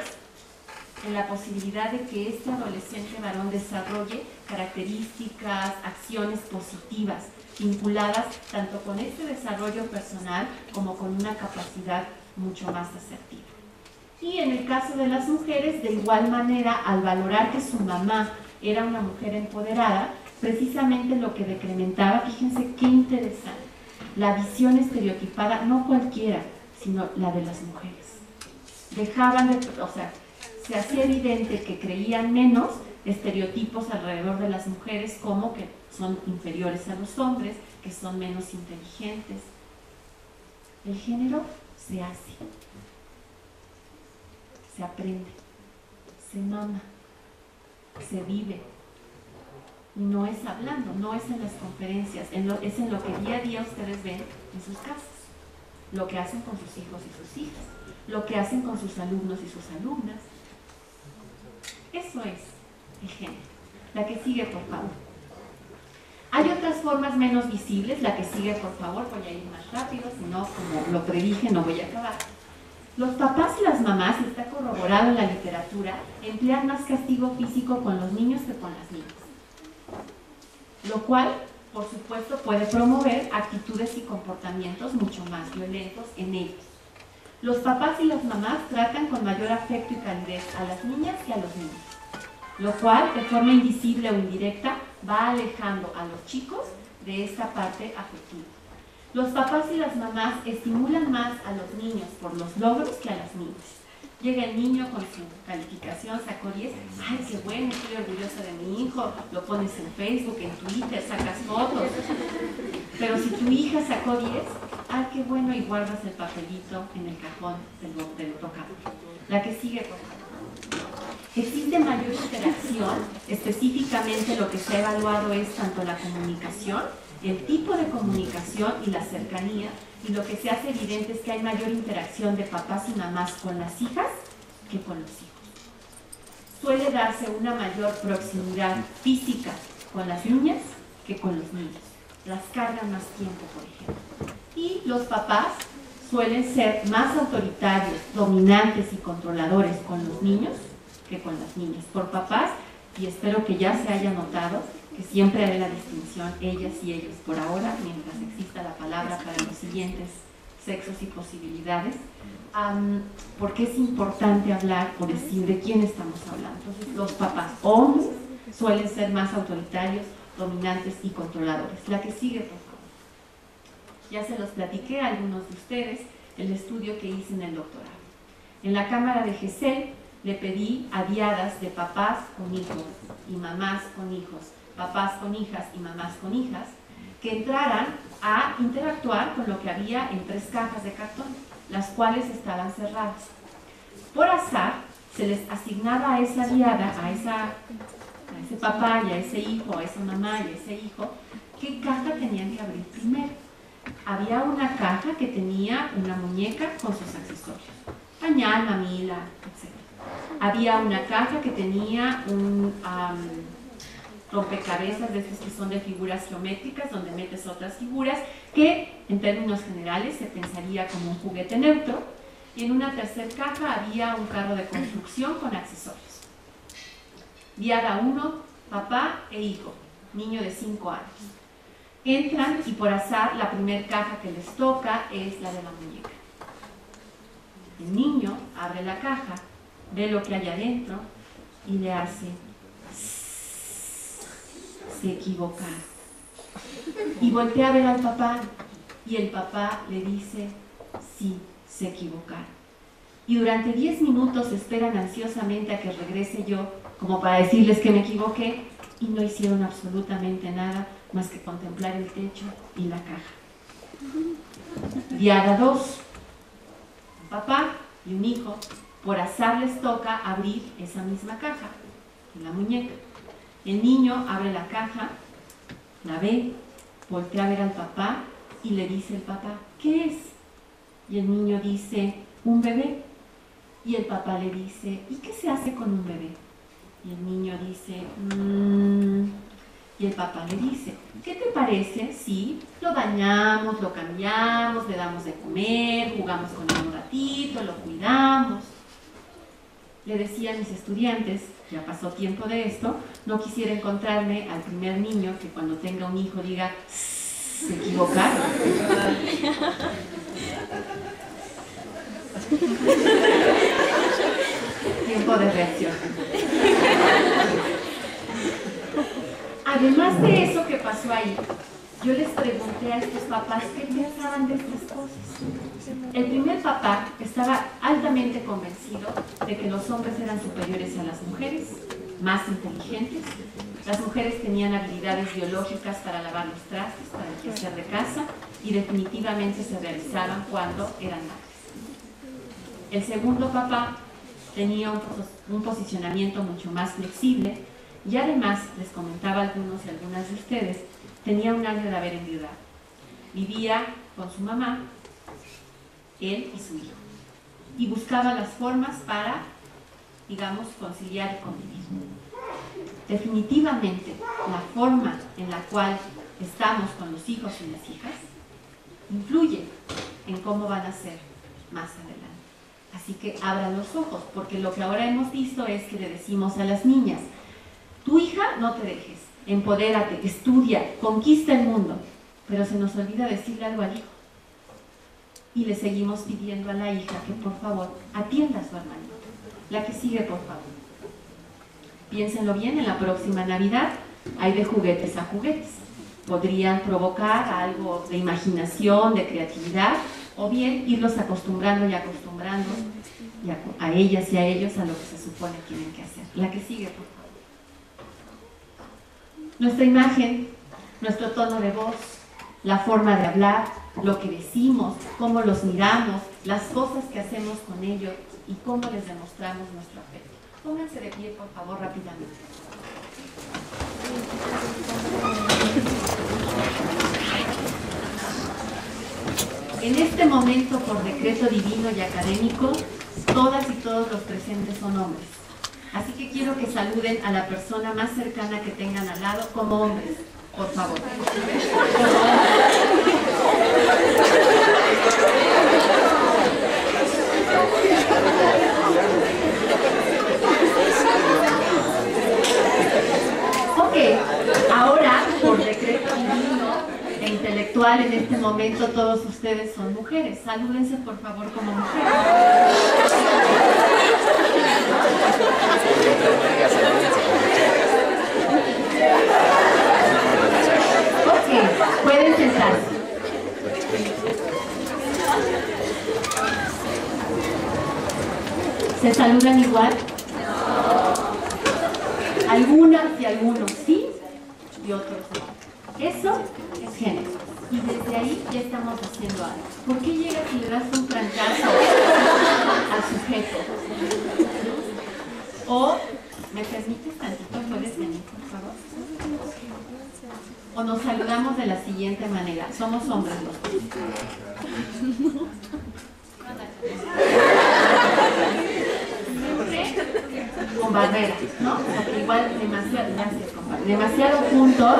en la posibilidad de que este adolescente varón desarrolle características, acciones positivas, vinculadas tanto con este desarrollo personal como con una capacidad mucho más asertiva. Y en el caso de las mujeres, de igual manera, al valorar que su mamá era una mujer empoderada, precisamente lo que decrementaba, fíjense qué interesante, la visión estereotipada, no cualquiera, sino la de las mujeres. Dejaban de, o sea, se hacía evidente que creían menos estereotipos alrededor de las mujeres, como que son inferiores a los hombres, que son menos inteligentes. El género se hace, se aprende, se mama, se vive. Y no es hablando, no es en las conferencias, es en lo que día a día ustedes ven en sus casas, lo que hacen con sus hijos y sus hijas, lo que hacen con sus alumnos y sus alumnas. Eso es el género. La que sigue, por favor. Hay otras formas menos visibles. La que sigue, por favor, voy a ir más rápido, si no, como lo predije, no voy a acabar. Los papás y las mamás, y está corroborado en la literatura, emplean más castigo físico con los niños que con las niñas. Lo cual, por supuesto, puede promover actitudes y comportamientos mucho más violentos en ellos. Los papás y las mamás tratan con mayor afecto y calidez a las niñas que a los niños, lo cual, de forma invisible o indirecta, va alejando a los chicos de esta parte afectiva. Los papás y las mamás estimulan más a los niños por los logros que a las niñas. Llega el niño con su calificación, sacó 10, ¡ay, qué bueno, estoy orgullosa de mi hijo! Lo pones en Facebook, en Twitter, sacas fotos. Pero si tu hija sacó 10, ¡ay, qué bueno! Y guardas el papelito en el cajón del tocador. La que sigue, por favor. Existe mayor interacción, específicamente lo que se ha evaluado es tanto la comunicación, el tipo de comunicación y la cercanía, y lo que se hace evidente es que hay mayor interacción de papás y mamás con las hijas que con los hijos. Suele darse una mayor proximidad física con las niñas que con los niños. Las cargan más tiempo, por ejemplo. Y los papás suelen ser más autoritarios, dominantes y controladores con los niños que con las niñas. Por papás, y espero que ya se haya notado, que siempre haré la distinción ellas y ellos por ahora, mientras exista la palabra para los siguientes sexos y posibilidades, porque es importante hablar o decir de quién estamos hablando. Entonces, los papás hombres suelen ser más autoritarios, dominantes y controladores. La que sigue, por favor. Ya se los platiqué a algunos de ustedes, el estudio que hice en el doctorado. En la cámara de GESEL le pedí a diadas de papás con hijos y mamás con hijos, papás con hijas y mamás con hijas, que entraran a interactuar con lo que había en 3 cajas de cartón, las cuales estaban cerradas. Por azar, se les asignaba a esa diada, a ese papá y a ese hijo, a esa mamá y a ese hijo, qué caja tenían que abrir primero. Había una caja que tenía una muñeca con sus accesorios, pañal, mamila, etc. Había una caja que tenía un rompecabezas de estos que son de figuras geométricas, donde metes otras figuras, que en términos generales se pensaría como un juguete neutro. Y en una tercera caja había un carro de construcción con accesorios. Diada 1, papá e hijo, niño de 5 años. Entran y por azar la primera caja que les toca es la de la muñeca. El niño abre la caja, ve lo que hay adentro y le hace: se equivocaron. Y voltea a ver al papá y el papá le dice: sí, se equivocaron. Y durante 10 minutos esperan ansiosamente a que regrese yo, como para decirles que me equivoqué, y no hicieron absolutamente nada, más que contemplar el techo y la caja. Diada 2. Un papá y un hijo, por azar les toca abrir esa misma caja, la muñeca. El niño abre la caja, la ve, voltea a ver al papá y le dice el papá, ¿qué es? Y el niño dice, un bebé. Y el papá le dice, ¿y qué se hace con un bebé? Y el niño dice, Y el papá le dice, ¿qué te parece si lo bañamos, lo cambiamos, le damos de comer, jugamos con él un ratito, lo cuidamos? Le decía a mis estudiantes, ya pasó tiempo de esto, no quisiera encontrarme al primer niño que cuando tenga un hijo diga, se equivocaron. Tiempo de reacción. Además de eso que pasó ahí, yo les pregunté a estos papás qué pensaban de estas cosas. El primer papá estaba altamente convencido de que los hombres eran superiores a las mujeres, más inteligentes. Las mujeres tenían habilidades biológicas para lavar los trastes, para el quehacer de casa, y definitivamente se realizaban cuando eran madres. El segundo papá tenía un posicionamiento mucho más flexible y además, les comentaba a algunos y algunas de ustedes, tenía un año de haber enviudado. Vivía con su mamá, él y su hijo, y buscaba las formas para, digamos, conciliar y convivir. Definitivamente, la forma en la cual estamos con los hijos y las hijas influye en cómo van a ser más adelante. Así que abran los ojos, porque lo que ahora hemos visto es que le decimos a las niñas, tu hija no te dejes, empodérate, estudia, conquista el mundo, pero se nos olvida decirle algo al hijo. Y le seguimos pidiendo a la hija que por favor atienda a su hermanito. La que sigue, por favor. Piénsenlo bien, en la próxima Navidad hay de juguetes a juguetes. Podrían provocar algo de imaginación, de creatividad, o bien irlos acostumbrando y acostumbrando a ellas y a ellos a lo que se supone que tienen que hacer. La que sigue, por favor. Nuestra imagen, nuestro tono de voz, la forma de hablar, lo que decimos, cómo los miramos, las cosas que hacemos con ellos y cómo les demostramos nuestro afecto. Pónganse de pie, por favor, rápidamente. En este momento, por decreto divino y académico, todas y todos los presentes son hombres. Así que quiero que saluden a la persona más cercana que tengan al lado como hombres, por favor. Ok, ahora, por decreto divino e intelectual, en este momento todos ustedes son mujeres. Salúdense, por favor, como mujeres. Ok, pueden sentarse. ¿Se saludan igual? Algunas y algunos sí y otros no. Eso es género. Y desde ahí ya estamos haciendo algo. ¿Por qué llegas y le das un trancazo al sujeto? O, ¿me permites tantito? ¿Puedes venir, por favor? O nos saludamos de la siguiente manera. Somos hombres los dos. Con barreras, ¿no? Porque igual demasiado, gracias, compadre, demasiado juntos,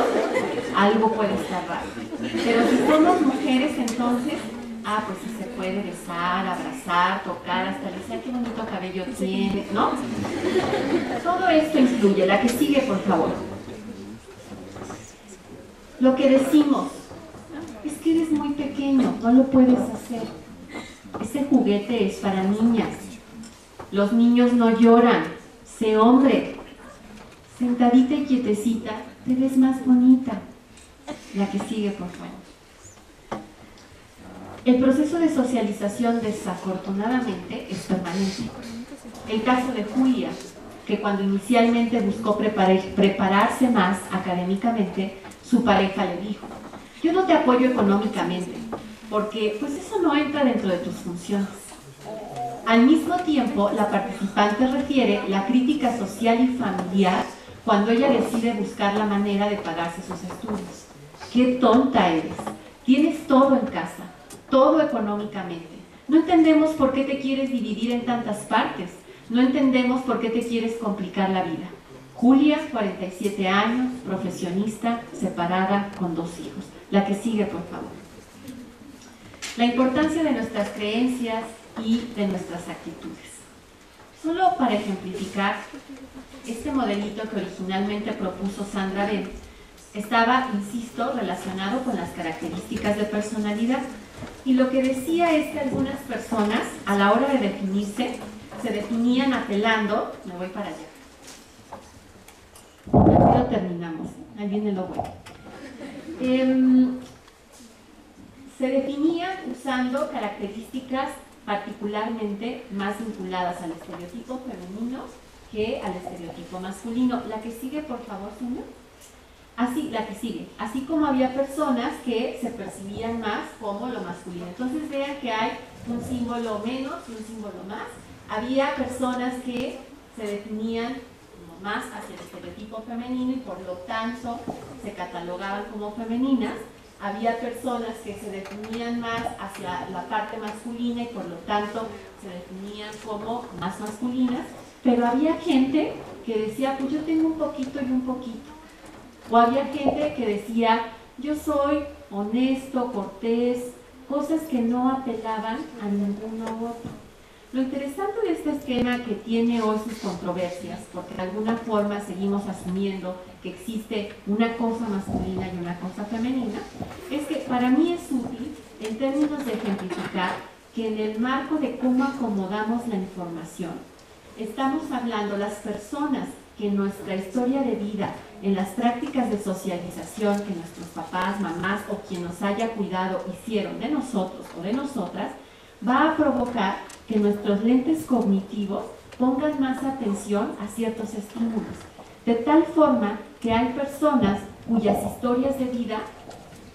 algo puede estar raro. Pero si somos mujeres, entonces, pues sí se puede besar, abrazar, tocar, hasta decir, ay, qué bonito cabello tiene, ¿no? Todo esto influye. La que sigue, por favor. Lo que decimos es que eres muy pequeño, no lo puedes hacer. Ese juguete es para niñas. Los niños no lloran. Sé hombre. Sentadita y quietecita, te ves más bonita. La que sigue, por favor. El proceso de socialización, desafortunadamente, es permanente. El caso de Julia, que cuando inicialmente buscó prepararse más académicamente, su pareja le dijo: yo no te apoyo económicamente, porque pues eso no entra dentro de tus funciones. Al mismo tiempo, la participante refiere la crítica social y familiar cuando ella decide buscar la manera de pagarse sus estudios. ¡Qué tonta eres! Tienes todo en casa, todo económicamente. No entendemos por qué te quieres dividir en tantas partes. No entendemos por qué te quieres complicar la vida. Julia, 47 años, profesionista, separada, con 2 hijos. La que sigue, por favor. La importancia de nuestras creencias y de nuestras actitudes. Solo para ejemplificar, este modelito que originalmente propuso Sandra Ben estaba, insisto, relacionado con las características de personalidad, y lo que decía es que algunas personas, a la hora de definirse, se definían apelando, me voy para allá, aquí lo terminamos, ahí viene lo bueno, se definían usando características particularmente más vinculadas al estereotipo femenino que al estereotipo masculino. La que sigue, por favor, señor. Así, la que sigue. Así como había personas que se percibían más como lo masculino. Entonces vean que hay un símbolo menos y un símbolo más. Había personas que se definían como más hacia el estereotipo femenino y por lo tanto se catalogaban como femeninas. Había personas que se definían más hacia la parte masculina y por lo tanto se definían como más masculinas, pero había gente que decía, pues yo tengo un poquito y un poquito. O había gente que decía, yo soy honesto, cortés, cosas que no apelaban a ninguno u otro. Lo interesante de este esquema, que tiene hoy sus controversias, porque de alguna forma seguimos asumiendo que existe una cosa masculina y una cosa femenina, es que para mí es útil en términos de ejemplificar que en el marco de cómo acomodamos la información, estamos hablando las personas que en nuestra historia de vida, en las prácticas de socialización que nuestros papás, mamás o quien nos haya cuidado hicieron de nosotros o de nosotras, va a provocar que nuestros lentes cognitivos pongan más atención a ciertos estímulos, de tal forma que hay personas cuyas historias de vida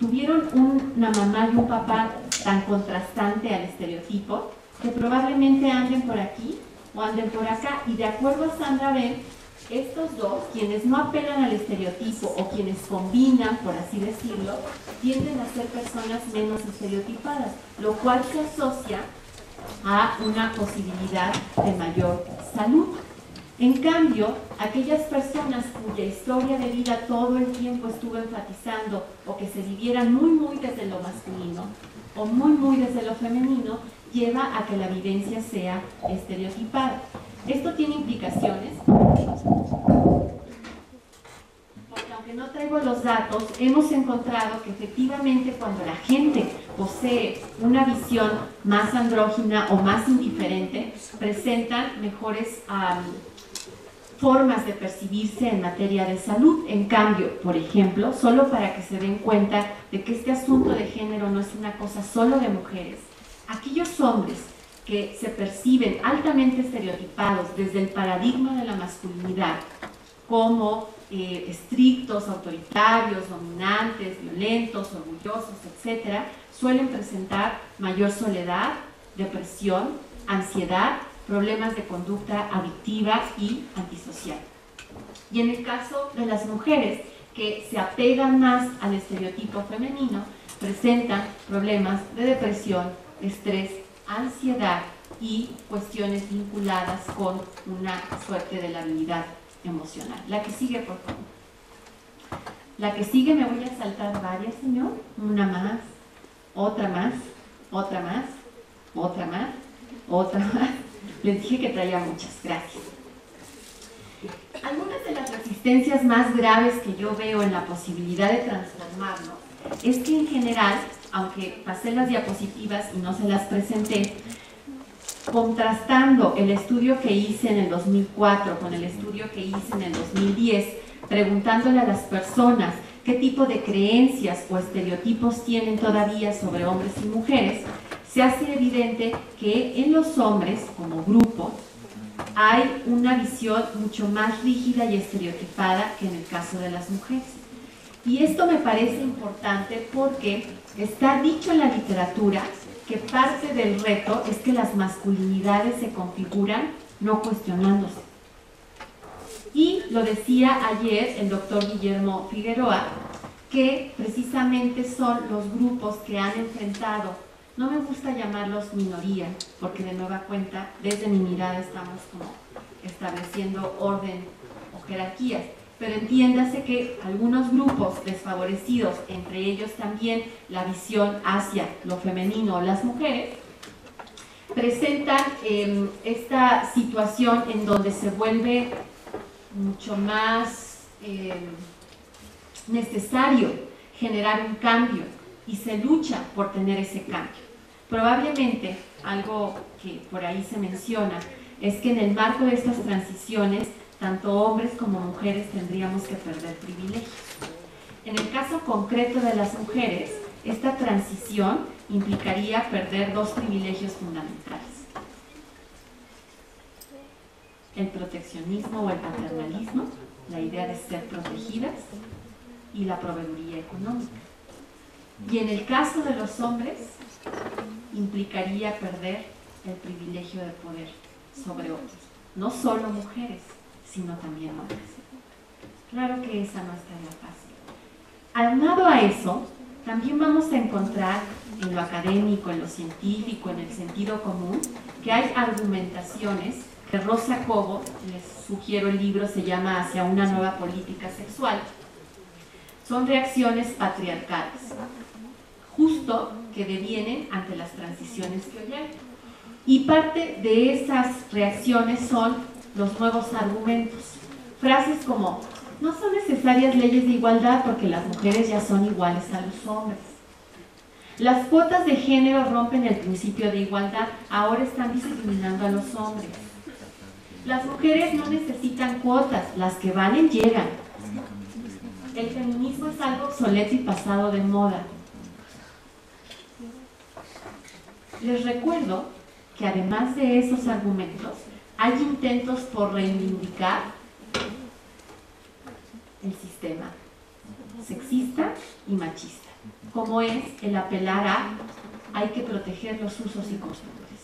tuvieron una mamá y un papá tan contrastante al estereotipo que probablemente anden por aquí o anden por acá, y de acuerdo a Sandra Ben, estos dos, quienes no apelan al estereotipo o quienes combinan, por así decirlo, tienden a ser personas menos estereotipadas, lo cual se asocia a una posibilidad de mayor salud. En cambio, aquellas personas cuya historia de vida todo el tiempo estuvo enfatizando o que se vivieran muy desde lo masculino o muy desde lo femenino, lleva a que la vivencia sea estereotipada. Esto tiene implicaciones, porque aunque no traigo los datos, hemos encontrado que efectivamente cuando la gente posee una visión más andrógina o más indiferente, presentan mejores formas de percibirse en materia de salud. En cambio, por ejemplo, solo para que se den cuenta de que este asunto de género no es una cosa solo de mujeres, aquellos hombres que se perciben altamente estereotipados desde el paradigma de la masculinidad como estrictos, autoritarios, dominantes, violentos, orgullosos, etc., suelen presentar mayor soledad, depresión, ansiedad, problemas de conducta adictiva y antisocial. Y en el caso de las mujeres que se apegan más al estereotipo femenino, presentan problemas de depresión, estrés, ansiedad y cuestiones vinculadas con una suerte de labilidad emocional. La que sigue, por favor. La que sigue, me voy a saltar varias, señor. Una más, otra más, otra más, otra más, otra más. Les dije que traía muchas. Gracias. Algunas de las resistencias más graves que yo veo en la posibilidad de transformarlo es que en general, aunque pasé las diapositivas y no se las presenté, contrastando el estudio que hice en el 2004 con el estudio que hice en el 2010, preguntándole a las personas qué tipo de creencias o estereotipos tienen todavía sobre hombres y mujeres, se hace evidente que en los hombres, como grupo, hay una visión mucho más rígida y estereotipada que en el caso de las mujeres. Y esto me parece importante porque está dicho en la literatura que parte del reto es que las masculinidades se configuran no cuestionándose. Y lo decía ayer el doctor Guillermo Figueroa, que precisamente son los grupos que han enfrentado, no me gusta llamarlos minoría, porque de nueva cuenta, desde mi mirada estamos como estableciendo orden o jerarquías, pero entiéndase que algunos grupos desfavorecidos, entre ellos también la visión hacia lo femenino o las mujeres, presentan esta situación en donde se vuelve mucho más necesario generar un cambio y se lucha por tener ese cambio. Probablemente algo que por ahí se menciona es que en el marco de estas transiciones tanto hombres como mujeres tendríamos que perder privilegios. En el caso concreto de las mujeres, esta transición implicaría perder dos privilegios fundamentales: el proteccionismo o el paternalismo, la idea de ser protegidas, y la proveeduría económica. Y en el caso de los hombres, implicaría perder el privilegio de poder sobre otros, no solo mujeres, sino también hombres. Claro que esa no estaría fácil. Aunado a eso, también vamos a encontrar en lo académico, en lo científico, en el sentido común, que hay argumentaciones que Rosa Cobo, les sugiero el libro, se llama Hacia una nueva política sexual, son reacciones patriarcales, justo que devienen ante las transiciones que hoy hay. Y parte de esas reacciones son los nuevos argumentos. Frases como: no son necesarias leyes de igualdad porque las mujeres ya son iguales a los hombres. Las cuotas de género rompen el principio de igualdad, ahora están discriminando a los hombres. Las mujeres no necesitan cuotas, las que valen llegan. El feminismo es algo obsoleto y pasado de moda. Les recuerdo que además de esos argumentos, hay intentos por reivindicar el sistema sexista y machista, como es el apelar a hay que proteger los usos y costumbres.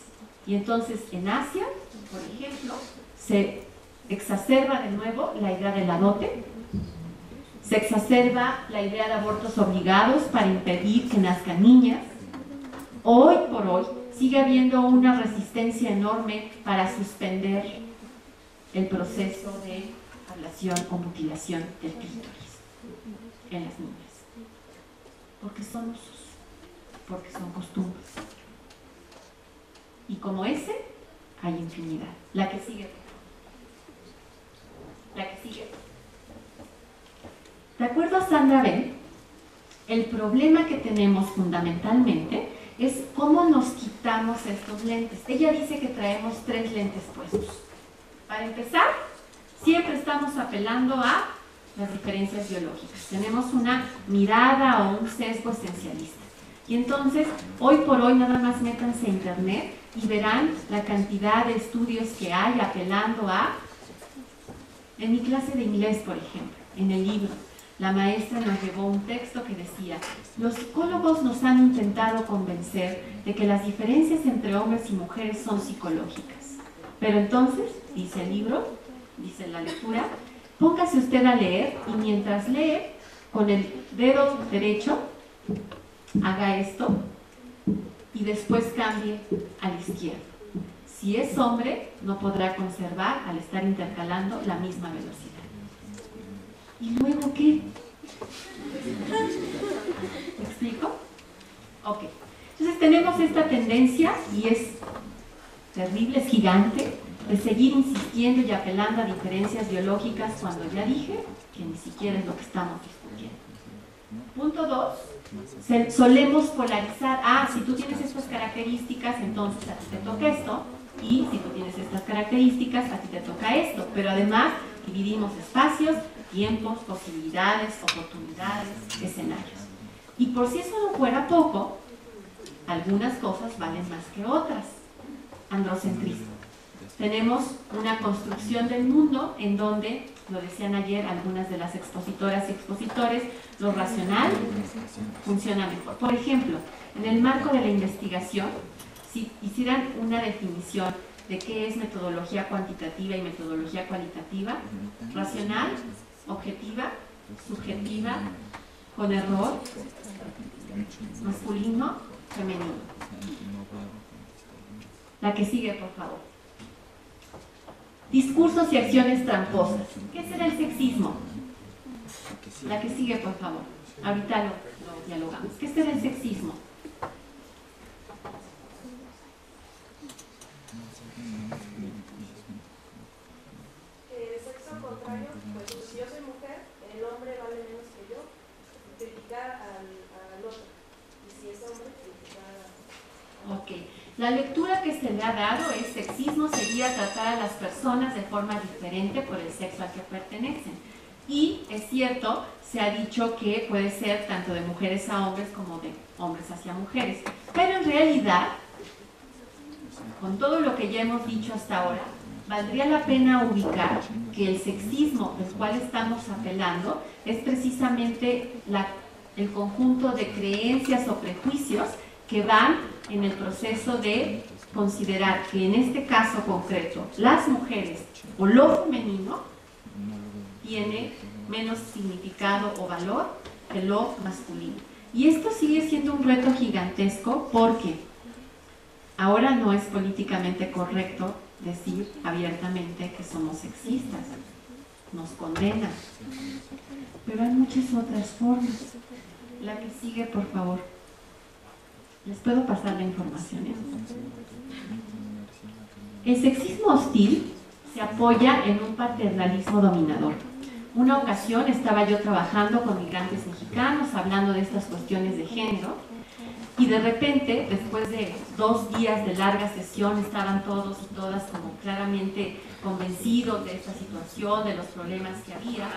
Y entonces en Asia, por ejemplo, se exacerba de nuevo la idea de la dote, se exacerba la idea de abortos obligados para impedir que nazcan niñas. Hoy por hoy sigue habiendo una resistencia enorme para suspender el proceso de ablación o mutilación del clítoris en las niñas, porque son usos, porque son costumbres. Y como ese, hay infinidad. La que sigue. La que sigue. De acuerdo a Sandra Bell, el problema que tenemos fundamentalmente es cómo nos quitamos estos lentes. Ella dice que traemos 3 lentes puestos. Para empezar, siempre estamos apelando a las diferencias biológicas. Tenemos una mirada o un sesgo esencialista. Y entonces, hoy por hoy, nada más métanse a internet y verán la cantidad de estudios que hay apelando a... En mi clase de inglés, por ejemplo, en el libro, la maestra nos llevó un texto que decía: los psicólogos nos han intentado convencer de que las diferencias entre hombres y mujeres son psicológicas. Pero entonces, dice el libro, dice la lectura, póngase usted a leer y mientras lee, con el dedo derecho, haga esto y después cambie al izquierdo. Si es hombre, no podrá conservar, al estar intercalando, la misma velocidad. ¿Y luego qué? ¿Me explico? Ok. Entonces tenemos esta tendencia, y es terrible, es gigante, de seguir insistiendo y apelando a diferencias biológicas cuando ya dije que ni siquiera es lo que estamos discutiendo. Punto 2. Solemos polarizar. Si tú tienes estas características, entonces a ti te toca esto, y si tú tienes estas características, a ti te toca esto. Pero además dividimos espacios, tiempos, posibilidades, oportunidades, escenarios. Y por si eso no fuera poco, algunas cosas valen más que otras. Androcentrismo. Tenemos una construcción del mundo en donde lo decían ayer algunas de las expositoras y expositores, lo racional funciona mejor. Por ejemplo, en el marco de la investigación, si hicieran una definición de qué es metodología cuantitativa y metodología cualitativa, racional, objetiva, subjetiva, con error, masculino, femenino. La que sigue, por favor. Discursos y acciones tramposas. ¿Qué será el sexismo? La que sigue, por favor. Ahorita lo dialogamos. ¿Qué será el sexismo? El sexo contrario, pues si yo soy mujer, el hombre vale menos que yo, criticar al otro. Y si es hombre, criticar a... Ok. La lectura que se le ha dado es: sexismo sería tratar a las personas de forma diferente por el sexo al que pertenecen. Y es cierto, se ha dicho que puede ser tanto de mujeres a hombres como de hombres hacia mujeres. Pero en realidad, con todo lo que ya hemos dicho hasta ahora, valdría la pena ubicar que el sexismo del cual estamos apelando es precisamente el conjunto de creencias o prejuicios que van en el proceso de considerar que en este caso concreto las mujeres o lo femenino tiene menos significado o valor que lo masculino. Y esto sigue siendo un reto gigantesco porque ahora no es políticamente correcto decir abiertamente que somos sexistas, nos condenan, pero hay muchas otras formas. La que sigue, por favor. ¿Les puedo pasar la información? El sexismo hostil se apoya en un paternalismo dominador. Una ocasión estaba yo trabajando con migrantes mexicanos, hablando de estas cuestiones de género, y de repente, después de 2 días de larga sesión, estaban todos y todas como claramente convencidos de esta situación, de los problemas que había,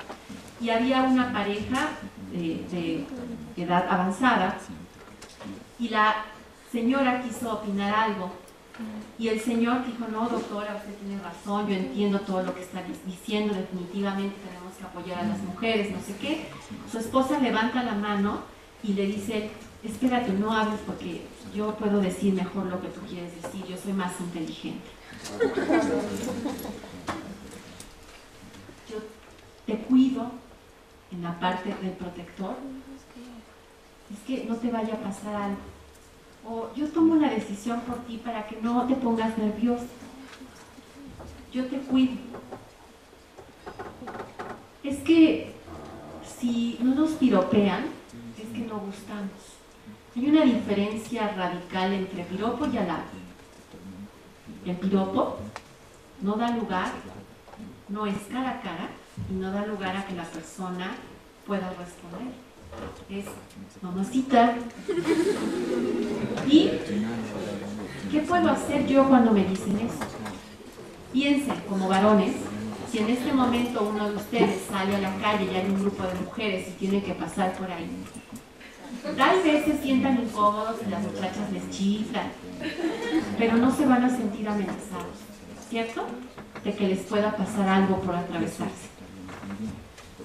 y había una pareja de edad avanzada, y la señora quiso opinar algo, y el señor dijo: no, doctora, usted tiene razón, yo entiendo todo lo que está diciendo, definitivamente tenemos que apoyar a las mujeres, no sé qué. Su esposa levanta la mano y le dice: espérate, no hables porque yo puedo decir mejor lo que tú quieres decir, yo soy más inteligente. Yo te cuido en la parte del protector, es que no te vaya a pasar algo. O yo tomo una decisión por ti para que no te pongas nervioso. Yo te cuido. Es que si no nos piropean, es que no gustamos. Hay una diferencia radical entre piropo y halago. El piropo no da lugar, no es cara a cara y no da lugar a que la persona pueda responder. Es: mamacita. ¿Y qué puedo hacer yo cuando me dicen eso? Piensen, como varones, si en este momento uno de ustedes sale a la calle y hay un grupo de mujeres y tiene que pasar por ahí, tal vez se sientan incómodos y las muchachas les chiflan, pero no se van a sentir amenazados, ¿cierto? De que les pueda pasar algo por atravesarse.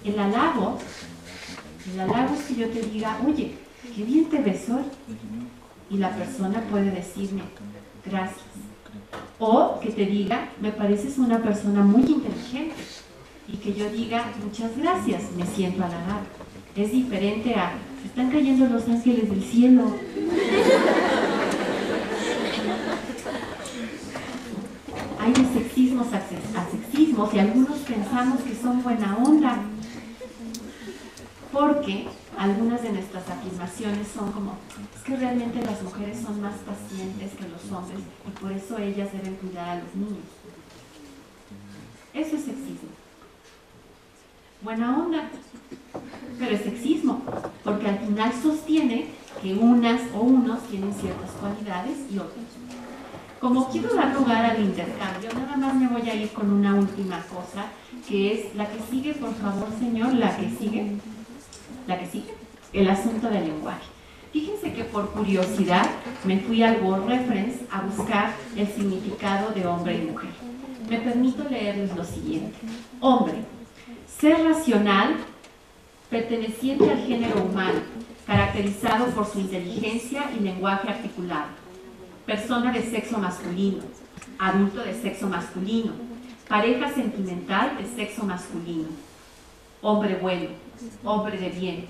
El halago es que yo te diga: oye, qué bien te ves hoy. Y la persona puede decirme: gracias. O que te diga: me pareces una persona muy inteligente. Y que yo diga: muchas gracias, me siento halagado. Es diferente a: se están cayendo los ángeles del cielo. Hay de sexismos a sexismos y algunos pensamos que son buena onda, porque algunas de nuestras afirmaciones son como: es que realmente las mujeres son más pacientes que los hombres y por eso ellas deben cuidar a los niños. Eso es sexismo. Buena onda, pero es sexismo, porque al final sostiene que unas o unos tienen ciertas cualidades y otros. Como quiero dar lugar al intercambio, nada más me voy a ir con una última cosa, que es la que sigue, por favor, señor, la que sigue, el asunto del lenguaje. Fíjense que por curiosidad me fui al Word Reference a buscar el significado de hombre y mujer. Me permito leerles lo siguiente. Hombre Ser racional, perteneciente al género humano, caracterizado por su inteligencia y lenguaje articulado. Persona de sexo masculino, adulto de sexo masculino, pareja sentimental de sexo masculino. Hombre bueno, hombre de bien,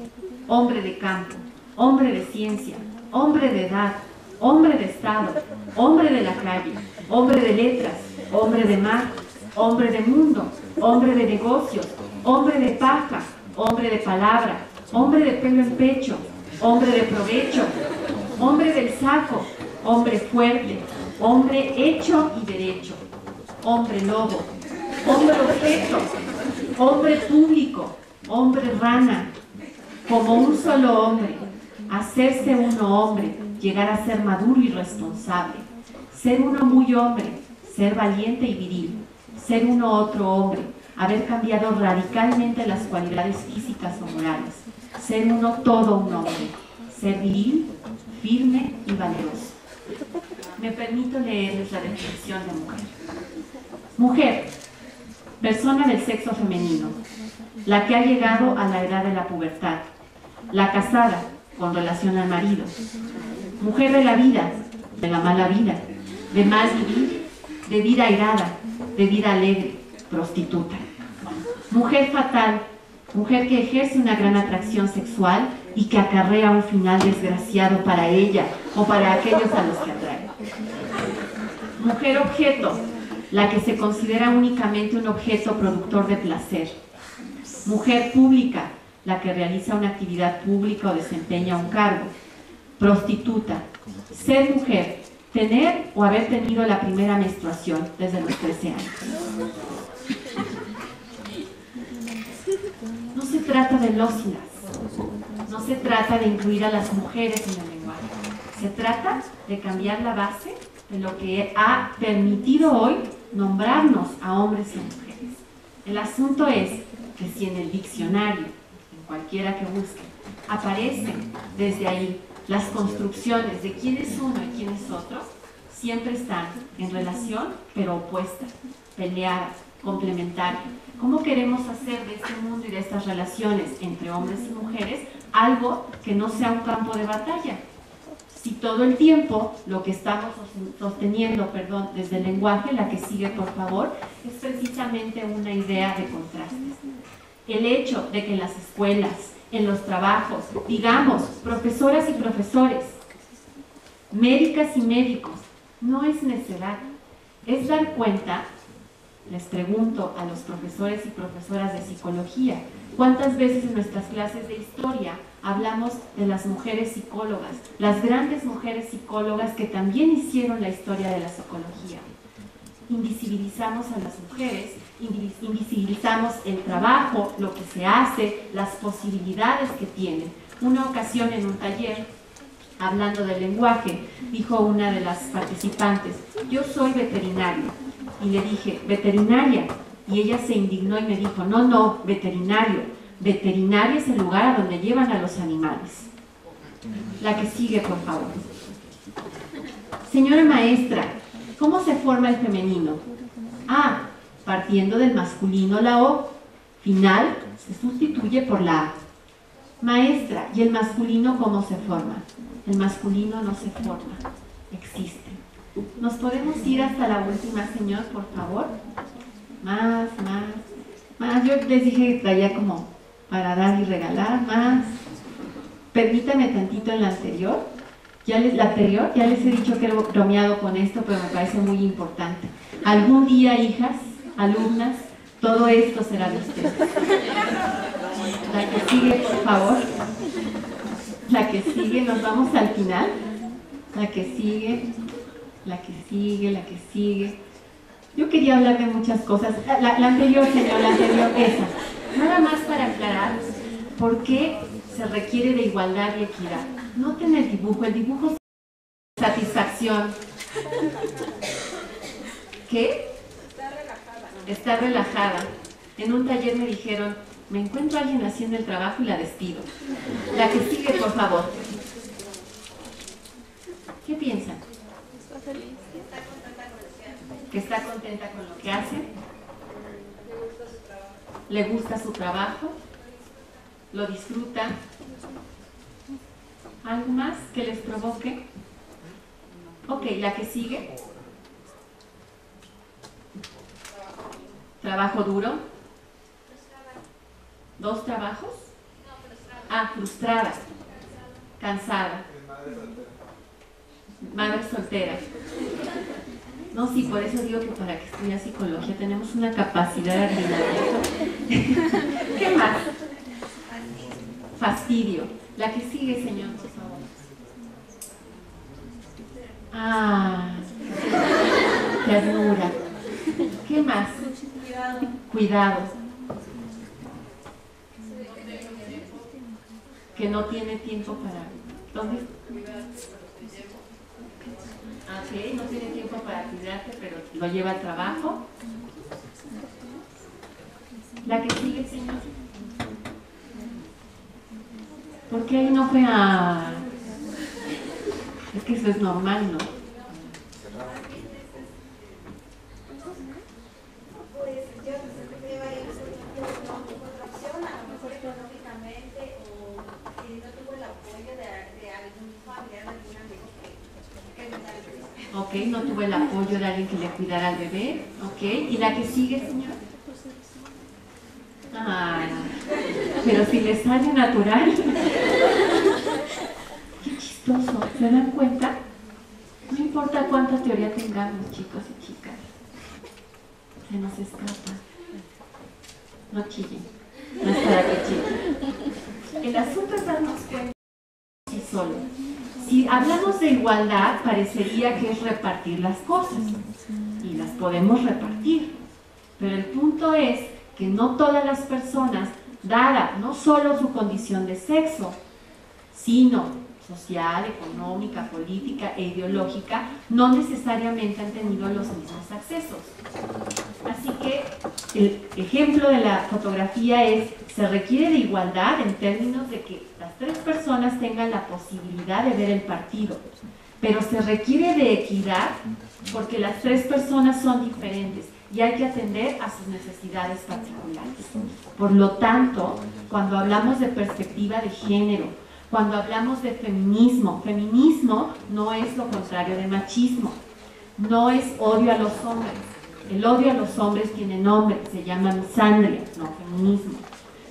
hombre de campo, hombre de ciencia, hombre de edad, hombre de estado, hombre de la calle, hombre de letras, hombre de mar, hombre de mundo, hombre de negocios, hombre de paja, hombre de palabra, hombre de pelo en pecho, hombre de provecho, hombre del saco, hombre fuerte, hombre hecho y derecho, hombre lobo, hombre objeto, hombre público, hombre rana, como un solo hombre, hacerse uno hombre, llegar a ser maduro y responsable, ser uno muy hombre, ser valiente y viril, ser uno otro hombre, haber cambiado radicalmente las cualidades físicas o morales, ser uno todo un hombre, ser viril, firme y valeroso. Me permito leerles la definición de mujer. Mujer, persona del sexo femenino, la que ha llegado a la edad de la pubertad, la casada con relación al marido, mujer de la vida, de la mala vida, de mal vivir, de vida airada, de vida alegre, prostituta. Mujer fatal, mujer que ejerce una gran atracción sexual y que acarrea un final desgraciado para ella o para aquellos a los que atrae. Mujer objeto, la que se considera únicamente un objeto productor de placer. Mujer pública, la que realiza una actividad pública o desempeña un cargo. Prostituta, ser mujer, tener o haber tenido la primera menstruación desde los 13 años. No se trata de lóginas, no se trata de incluir a las mujeres en el lenguaje, se trata de cambiar la base de lo que ha permitido hoy nombrarnos a hombres y mujeres. El asunto es que si en el diccionario, en cualquiera que busque, aparecen desde ahí las construcciones de quién es uno y quién es otro, siempre están en relación pero opuestas, peleadas, complementarias. ¿Cómo queremos hacer de este mundo y de estas relaciones entre hombres y mujeres algo que no sea un campo de batalla? Si todo el tiempo lo que estamos sosteniendo, desde el lenguaje, la que sigue por favor, es precisamente una idea de contrastes. El hecho de que en las escuelas, en los trabajos, digamos, profesoras y profesores, médicas y médicos, no es necedad, es dar cuenta. Les pregunto a los profesores y profesoras de psicología, ¿cuántas veces en nuestras clases de historia hablamos de las mujeres psicólogas, las grandes mujeres psicólogas que también hicieron la historia de la psicología? Invisibilizamos a las mujeres, invisibilizamos el trabajo, lo que se hace, las posibilidades que tienen. Una ocasión en un taller, hablando del lenguaje, dijo una de las participantes, yo soy veterinario. Y le dije, veterinaria. Y ella se indignó y me dijo, no, veterinario. Veterinaria es el lugar a donde llevan a los animales. La que sigue, por favor. Señora maestra, ¿cómo se forma el femenino? Ah, partiendo del masculino la O. Final se sustituye por la A. Maestra, ¿y el masculino cómo se forma? El masculino no se forma, existe. ¿Nos podemos ir hasta la última, señor, por favor? Más. Yo les dije que traía como para dar y regalar, más. Permítame tantito en la anterior. Ya les he dicho que he bromeado con esto, pero me parece muy importante. Algún día, hijas, alumnas, todo esto será de ustedes. La que sigue, por favor. La que sigue, nos vamos al final. La que sigue. Yo quería hablar de muchas cosas. La anterior, señor, la anterior, esa. Nada más para aclarar por qué se requiere de igualdad y equidad. Noten el dibujo es satisfacción. ¿Qué? Está relajada. En un taller me dijeron, me encuentro a alguien haciendo el trabajo y la despido. La que sigue, por favor. ¿Qué piensan? Que está contenta con lo que hace. ¿Le gusta su trabajo? ¿Lo disfruta? ¿Algo más que les provoque? Ok, la que sigue. ¿Trabajo duro? ¿Dos trabajos? Ah, frustrada. Cansada. Madre soltera. No, sí, por eso digo que para que estudie psicología tenemos una capacidad de adivinamiento. ¿Qué más? Fastidio. La que sigue, señor, por favor. Ah, ternura. ¿Qué más? Cuidado. Que no tiene tiempo para... ¿Dónde? Ok, no tiene tiempo para cuidarte, pero lo lleva al trabajo. La que sigue, señor. ¿Por qué ahí no fue a...? Es que eso es normal, ¿no? Pues yo veo ahí otra opción, a lo mejor económicamente, o no tuvo el apoyo de algún familiar, algún amigo que me da el beso. Ok, no tuvo el apoyo de alguien que le cuidara al bebé. Ok, ¿y la que sigue, señor? Ah, pero si le sale natural. Qué chistoso, ¿se dan cuenta? No importa cuánta teoría tengamos, chicos y chicas, se nos escapa. No chillen, no es para que chillen. El asunto es darnos cuenta por sí solo. Si hablamos de igualdad, parecería que es repartir las cosas, y las podemos repartir, pero el punto es que no todas las personas, dada no solo su condición de sexo, sino social, económica, política e ideológica, no necesariamente han tenido los mismos accesos. Así que el ejemplo de la fotografía es, se requiere de igualdad en términos de que las tres personas tengan la posibilidad de ver el partido, pero se requiere de equidad porque las tres personas son diferentes y hay que atender a sus necesidades particulares. Por lo tanto, cuando hablamos de perspectiva de género, cuando hablamos de feminismo, feminismo no es lo contrario de machismo, no es odio a los hombres. El odio a los hombres tiene nombre, se llama misandria, no feminismo.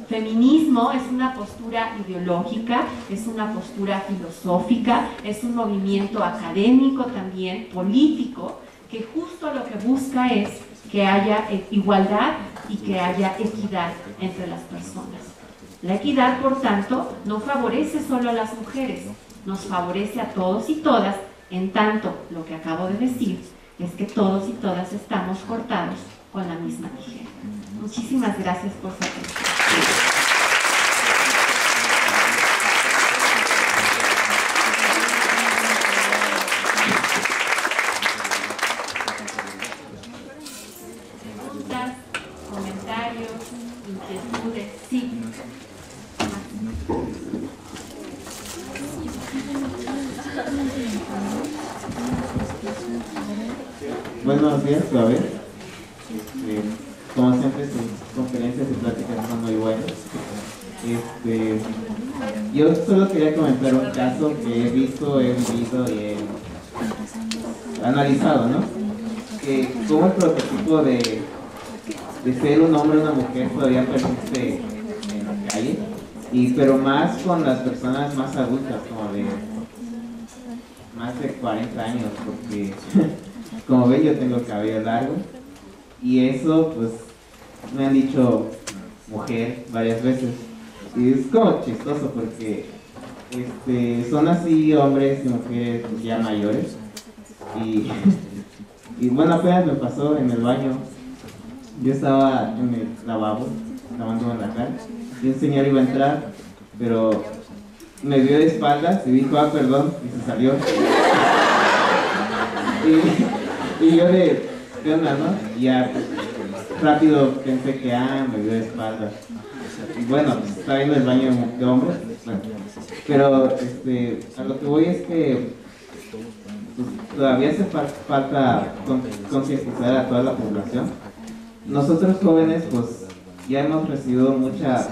Feminismo es una postura ideológica, es una postura filosófica, es un movimiento académico también, político, que justo lo que busca es que haya igualdad y que haya equidad entre las personas. La equidad, por tanto, no favorece solo a las mujeres, nos favorece a todos y todas, en tanto lo que acabo de decir es que todos y todas estamos cortados con la misma tijera. Muchísimas gracias por su atención. ¿Preguntas, comentarios, inquietudes? Sí. Buenos días, Claudia. Como siempre, sus conferencias y pláticas son muy buenas. Yo solo quería comentar un caso que he visto, he vivido y he analizado, ¿no? Que como el prototipo de ser un hombre o una mujer todavía persiste en la calle, pero más con las personas más adultas, como de más de 40 años, porque como ven yo tengo cabello largo y eso pues me han dicho mujer varias veces y es como chistoso porque son así hombres y mujeres ya mayores y bueno, apenas me pasó en el baño. Yo estaba en el lavabo lavándome la cara y un señor iba a entrar, pero me vio de espaldas y dijo perdón, y se salió. Y yo de onda, ¿no? Y ya rápido pensé que me vio de espaldas. Y bueno, pues, estaba en el baño de hombres, bueno. Pero a lo que voy es que pues, todavía hace falta concientizar a toda la población. Nosotros jóvenes, pues ya hemos recibido muchas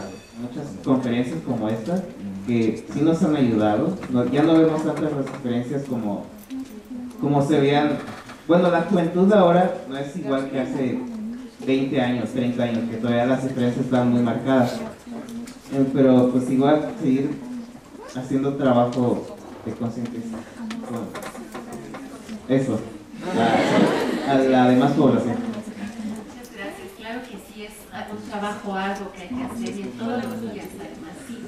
conferencias como esta que sí nos han ayudado. Ya no vemos tantas referencias como se veían. Bueno, la juventud ahora no es igual que hace 20 años, 30 años, que todavía las diferencias están muy marcadas. Pero pues igual seguir haciendo trabajo de concientización. Eso, a la demás población. Muchas gracias. Claro que sí, es un trabajo arduo que hay que hacer y en todos los días, además, sí.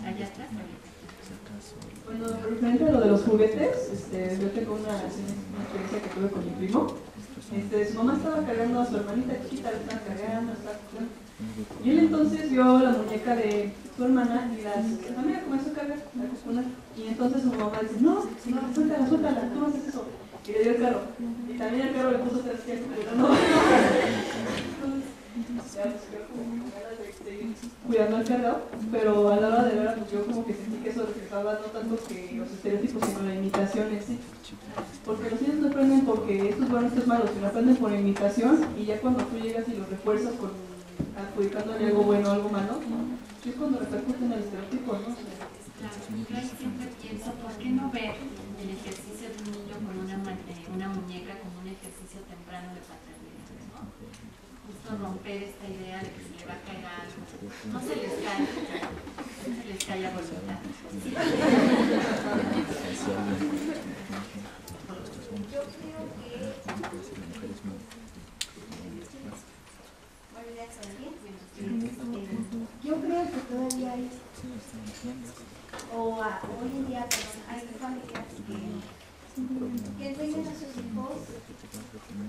Allá atrás. Bueno, referente a lo de los juguetes, yo tengo una experiencia que tuve con mi primo. Su mamá estaba cargando a su hermanita chiquita, la estaba cargando, y él entonces vio la muñeca de su hermana y la mira comenzó a cargar, y entonces su mamá dice, no, suéltala, tú no haces eso. Y le dio el carro. Y también el carro le puso 3 pies, pero no. Ya pues creo como ganas de seguir cuidando al cargado, pero a la hora de ver, pues yo como que sentí que eso reflejaba no tanto que los estereotipos, sino la imitación en sí. Porque los niños no aprenden porque esto es bueno, esto es malo, sino aprenden por imitación, y ya cuando tú llegas y lo refuerzas con adjudicándole algo bueno o algo malo, es cuando repercute en el estereotipo, ¿no? Claro, yo siempre pienso, ¿por qué no ver el ejercicio de un niño con una muñeca como un ejercicio temprano de paternidad, ¿no? Justo romper esta idea de que se le va a caer algo. No se les cae, no se les cae a voluntad. Sí. Yo creo que todavía hay, hoy en día, hay familias que enseñan a sus hijos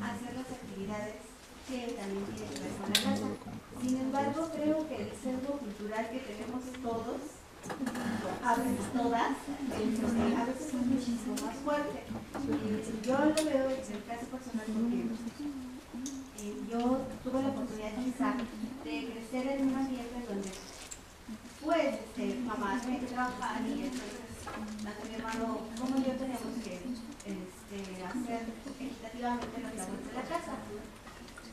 a hacer las actividades que también tienen que ver con la casa. Sin embargo, creo que el sesgo cultural que tenemos todos, a veces todas, a veces es muchísimo más fuerte. Yo lo veo en el caso personal porque yo tuve la oportunidad quizá de crecer en un ambiente donde pues mamá tenía que trabajar y entonces tanto mi hermano como yo teníamos que hacer equitativamente las labores de la casa,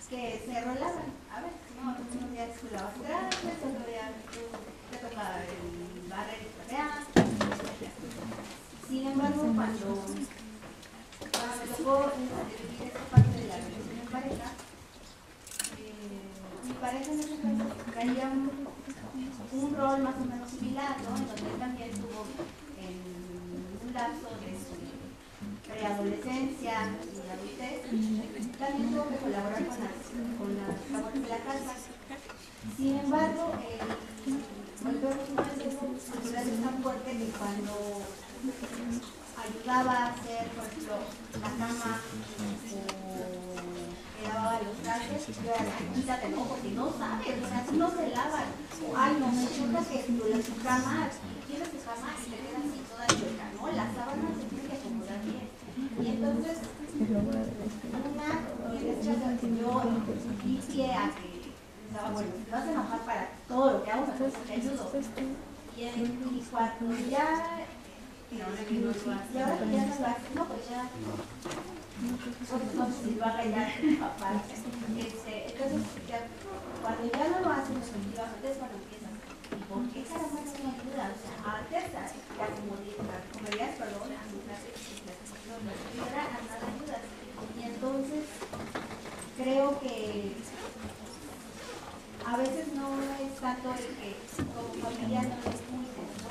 que se rolaban. A ver, no, unos días tú lavas trastes, otro día te toca el barrer y trapear. Sin embargo, cuando me tocó vivir esta parte de la relación en pareja, mi pareja en ese caso traía un rol más o menos similar, ¿no? En donde él también tuvo en un lapso de su preadolescencia y adultez, también tuvo que colaborar con las labores de la casa. Sin embargo, volvemos a un sesgo cultural tan fuerte que cuando ayudaba a hacer, por ejemplo, la cama o lavaba los trastes, yo era la quítate, no, porque no sabes, o sea, así no se lavan. Ay, no, me choca que tu cama, tienes tu cama y te queda así toda chueca, ¿no? Las sábanas se tienen que acomodar bien. Y entonces, yo di pie a que, bueno, te vas a enojar para todo lo que hago, te ayudo. Y cuando ya... Y ahora que no lo hace. Y ahora que ya no lo hace, no, pues ya... no sé si lo haga ya papá. Entonces, cuando ya no lo hacen, efectivamente es cuando empiezan. ¿Y por qué caramba no me ayuda? O sea, antes la comodidad, perdón, a mi clase, no era a nada ayuda. Y entonces, creo que a veces no es tanto el que como familia no les cuiden, ¿no?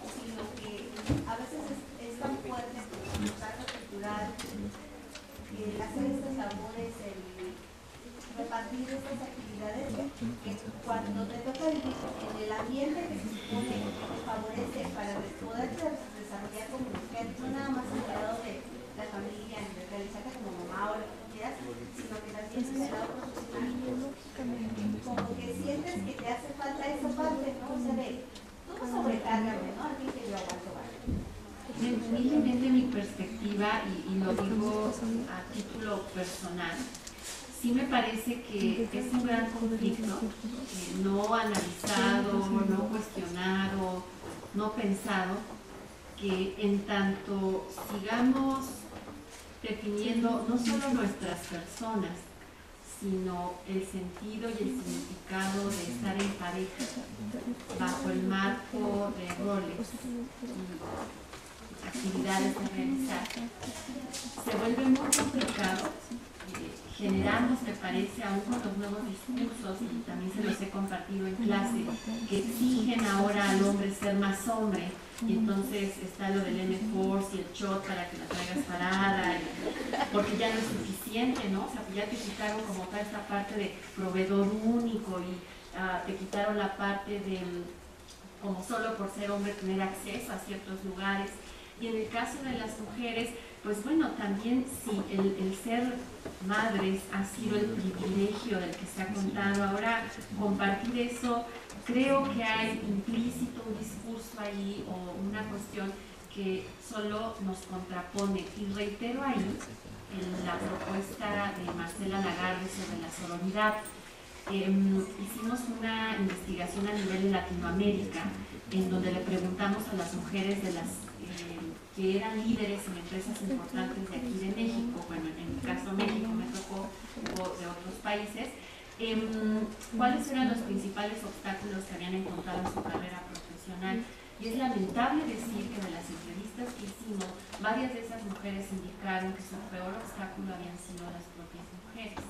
Sino que a veces es tan fuerte el impacto cultural, el hacer estas labores, el repartir estas actividades, que cuando te toca vivir en el ambiente que se supone que te favorece para poder desarrollar como mujer, no nada más en el lado de la familia, en realizarte como mamá o lo que quieras, sino que también en el lado profesional, como que sientes que te hace falta esa parte, ¿no? O sea, de tú no sobrecárgame, ¿no? Así que yo aguanto, ¿vale? Humildemente mi perspectiva, y lo digo a título personal, sí me parece que es un gran conflicto, no analizado, no cuestionado, no pensado, que en tanto sigamos definiendo no solo nuestras personas, sino el sentido y el significado de estar en pareja bajo el marco de roles y actividades a realizar, se vuelve muy complicado. Generamos, me parece, aún con los nuevos discursos, y también se los he compartido en clase, que exigen ahora al hombre ser más hombre, y entonces está lo del M-Force y el shot para que la traigas parada, porque ya no es suficiente, ¿no? O sea, ya te quitaron como toda esta parte de proveedor único y te quitaron la parte de, como solo por ser hombre, tener acceso a ciertos lugares. Y en el caso de las mujeres, pues bueno, también sí, el ser madres ha sido el privilegio del que se ha contado. Ahora, compartir eso, creo que hay implícito un discurso ahí o una cuestión que solo nos contrapone. Y reitero ahí en la propuesta de Marcela Lagarde sobre la sororidad. Hicimos una investigación a nivel de Latinoamérica en donde le preguntamos a las mujeres de las que eran líderes en empresas importantes de aquí de México, bueno, en mi caso México, me tocó de otros países, cuáles eran los principales obstáculos que habían encontrado en su carrera profesional. Y es lamentable decir que de las entrevistas que hicimos, varias de esas mujeres indicaron que su peor obstáculo habían sido las propias mujeres,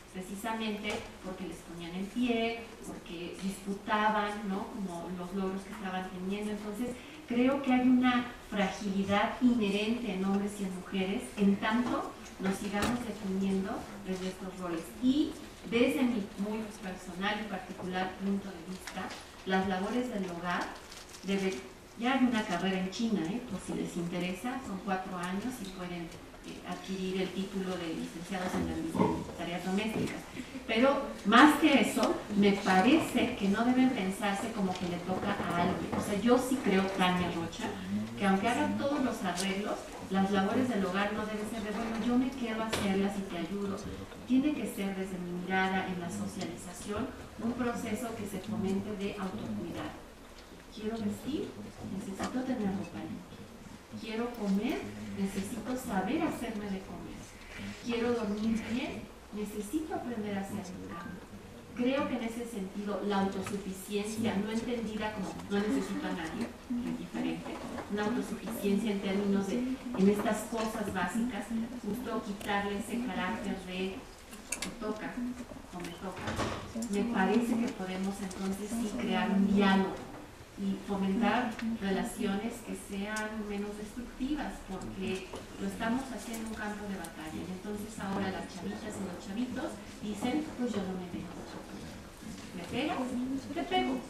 precisamente porque les ponían en pie, porque disputaban, ¿no?, como los logros que estaban teniendo. Entonces, creo que hay una fragilidad inherente en hombres y en mujeres, en tanto nos sigamos definiendo desde estos roles. Y desde mi muy personal y particular punto de vista, las labores del hogar ya hay una carrera en China, por si les interesa, son 4 años y pueden adquirir el título de licenciados en tareas domésticas. Pero más que eso, me parece que no deben pensarse como que le toca a alguien. O sea, yo sí creo, Tania Rocha, que aunque hagan todos los arreglos, las labores del hogar no deben ser de, bueno, yo me quedo a hacerlas y te ayudo. Tiene que ser, desde mi mirada en la socialización, un proceso que se fomente de autocuidado. Quiero vestir, necesito tener ropa limpia. Quiero comer, necesito saber hacerme de comer. Quiero dormir bien, necesito aprender a hacer mi cama. Creo que en ese sentido la autosuficiencia, no entendida como no necesito a nadie, que es diferente, una autosuficiencia en términos de, en estas cosas básicas, justo quitarle ese carácter de me toca o me toca. Me parece que podemos entonces sí crear un diálogo y fomentar relaciones que sean menos destructivas, porque lo estamos haciendo en un campo de batalla. Y entonces ahora las chavitas y los chavitos dicen, pues yo no me dejo. ¿Me pegas? Te pego.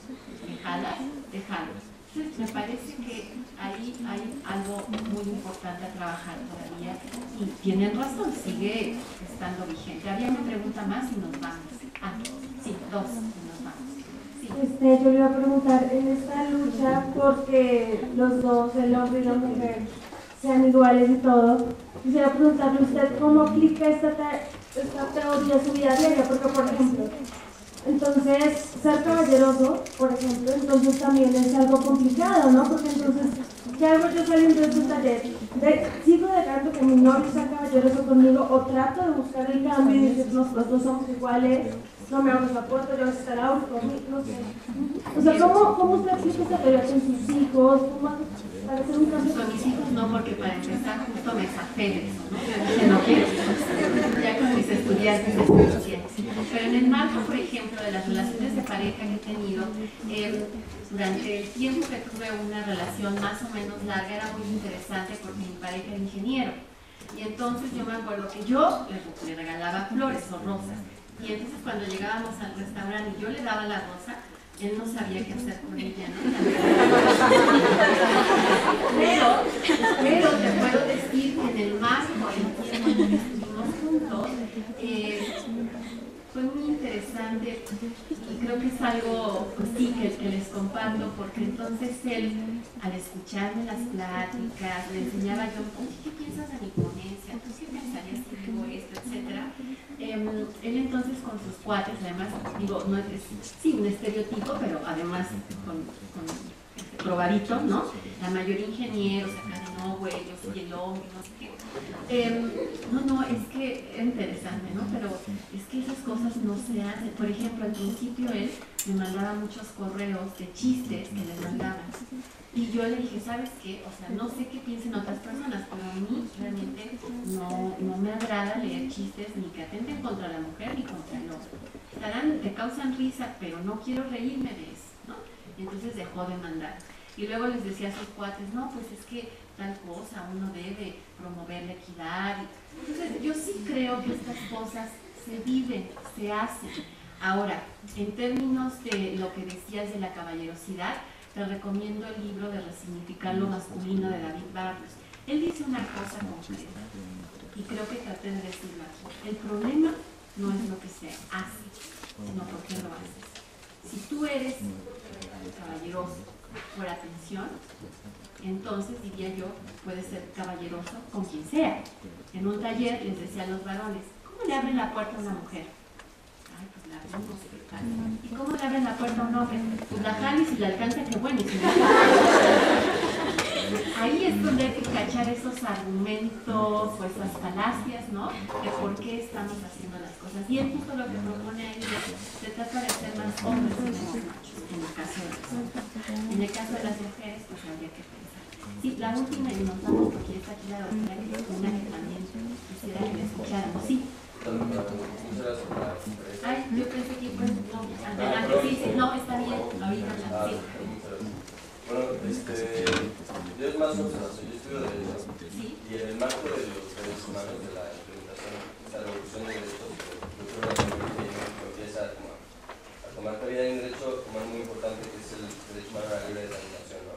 ¿Me jalas? Te jalo. Entonces me parece que ahí hay algo muy importante a trabajar todavía, y tienen razón, sigue estando vigente. Había una pregunta más y nos vamos. Sí, 2 y nos vamos. Yo le iba a preguntar, en esta lucha porque los dos, el hombre y la mujer, sean iguales y todo, quisiera preguntarle a usted cómo aplica esta teoría a su vida diaria, porque por ejemplo, entonces ser caballeroso, por ejemplo, entonces también es algo complicado, ¿no? Porque entonces, ¿qué hago yo saliendo de su taller? ¿Sigo dejando que mi novio sea caballeroso conmigo o trato de buscar el cambio y decir, los dos somos iguales? No me abres la puerta, yo voy a estar out conmigo, no sé. O sea, ¿cómo usted aplica esta teoría con sus hijos? ¿Cómo para hacer un cambio? Con mis hijos no, porque para empezar justo me zafé de eso, ¿no? Yo dije, no quiero hijos. Ya con mis estudiantes estoy consciente. Pero en el marco, por ejemplo, de las relaciones de pareja que he tenido, durante el tiempo que tuve una relación más o menos larga, era muy interesante porque mi pareja era ingeniero. Y entonces yo me acuerdo que yo le regalaba flores o rosas. Y entonces cuando llegábamos al restaurante y yo le daba la rosa, él no sabía qué hacer con ella, ¿no? Pero te puedo decir que en el marco del tiempo en que estuvimos juntos, fue muy interesante y creo que es algo, pues sí, que les comparto, porque entonces él, al escucharme las pláticas, le enseñaba yo, oye, ¿qué piensas de mi ponencia? ¿Tú qué pensarías si digo esto, etcétera? Él entonces con sus cuates, además, digo, no es, sí, un estereotipo, pero además con probadito, ¿no? La mayoría ingenieros acá de no, güey, yo soy el hombre, no sé qué. No, es que es interesante, ¿no? Pero es que esas cosas no se hacen. Por ejemplo, al principio él me mandaba muchos correos de chistes que le mandaban. Y yo le dije, ¿sabes qué? O sea, no sé qué piensen otras personas, pero a mí realmente no me agrada leer chistes ni que atenten contra la mujer ni contra el hombre. Te causan risa, pero no quiero reírme de eso, ¿no? Y entonces dejó de mandar. Y luego les decía a sus cuates, no, pues es que tal cosa, uno debe promover la equidad. Entonces yo sí creo que estas cosas se viven, se hacen. Ahora, en términos de lo que decías de la caballerosidad, te recomiendo el libro de Resignificar lo masculino de David Barrios. Él dice una cosa concreta y creo que traté de decirlo aquí. El problema no es lo que se hace, sino por qué lo haces. Si tú eres caballeroso por atención, entonces diría yo, puedes ser caballeroso con quien sea. En un taller les decía a los varones, ¿cómo le abren la puerta a una mujer? Ay, pues la abrimos. ¿Y cómo le abren la puerta a un hombre? Pues la jala y si la alcanza, qué bueno. Y si no, ahí es donde hay que cachar esos argumentos o esas falacias, ¿no? De por qué estamos haciendo las cosas. Y él justo lo que propone ahí es, se trata de ser más hombres y menos machos, en el caso de los hombres. En el caso de las mujeres, pues habría que pensar. Sí, la última, y nos vamos porque está aquí la doctora Cristina, que también quisiera que la escucháramos. Sí. Ay, yo pensé que pues, no, adelante, sí, no, está bien, ahorita, sí. Bueno, yo es más observación, yo estudio Derecho, y en el marco de los derechos humanos, de la implementación, de la revolución de derechos, yo creo que empieza a tomar cabida. Hay un derecho humano muy importante que es el derecho humano a la libre determinación, ¿no?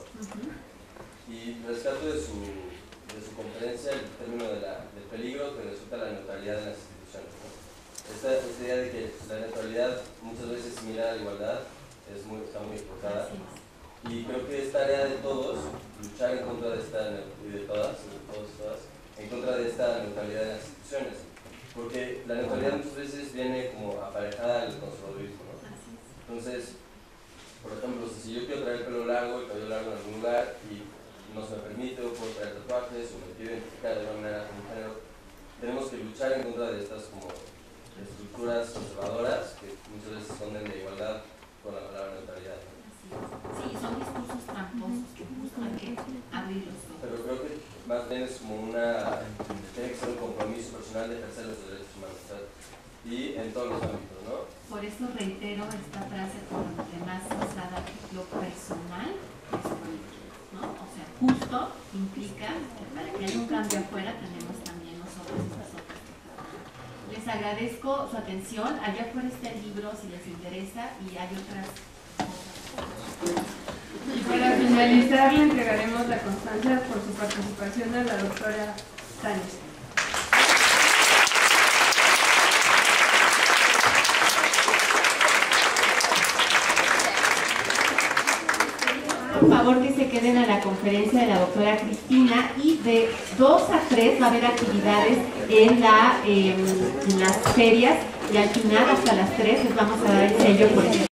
Y rescato de su conferencia el término del peligro que resulta la neutralidad de las instituciones, ¿no? Esta idea de que la neutralidad muchas veces similar a la igualdad está muy explotada. Y creo que es tarea de todos luchar en contra de esta, y de todas, en contra de esta neutralidad de las instituciones. Porque la neutralidad muchas veces viene como aparejada al conservadurismo, ¿no? Entonces, por ejemplo, si yo quiero traer el pelo largo, el cabello largo en algún lugar y no se me permite, o puedo traer tatuajes, o me quiero identificar de alguna manera como un género, tenemos que luchar en contra de estas como estructuras conservadoras que muchas veces esconden de igualdad con la palabra neutralidad, ¿no? Sí, son discursos tramposos que justo hay que abrir los ojos. Pero creo que más bien es como tiene que ser un compromiso personal de ejercer los derechos humanos, ¿sabes? Y en todos los ámbitos, ¿no? Por eso reitero esta frase con más basada lo personal es político, ¿no? O sea, justo implica que para que haya un cambio afuera tenemos también nosotros estas otras. Les agradezco su atención. Allá afuera está el libro si les interesa y hay otras cosas. Y para finalizar le entregaremos la constancia por su participación a la doctora Sánchez. Por favor que se queden a la conferencia de la doctora Cristina y de 2 a 3 va a haber actividades en las ferias y al final hasta las 3 les vamos a dar el sello por el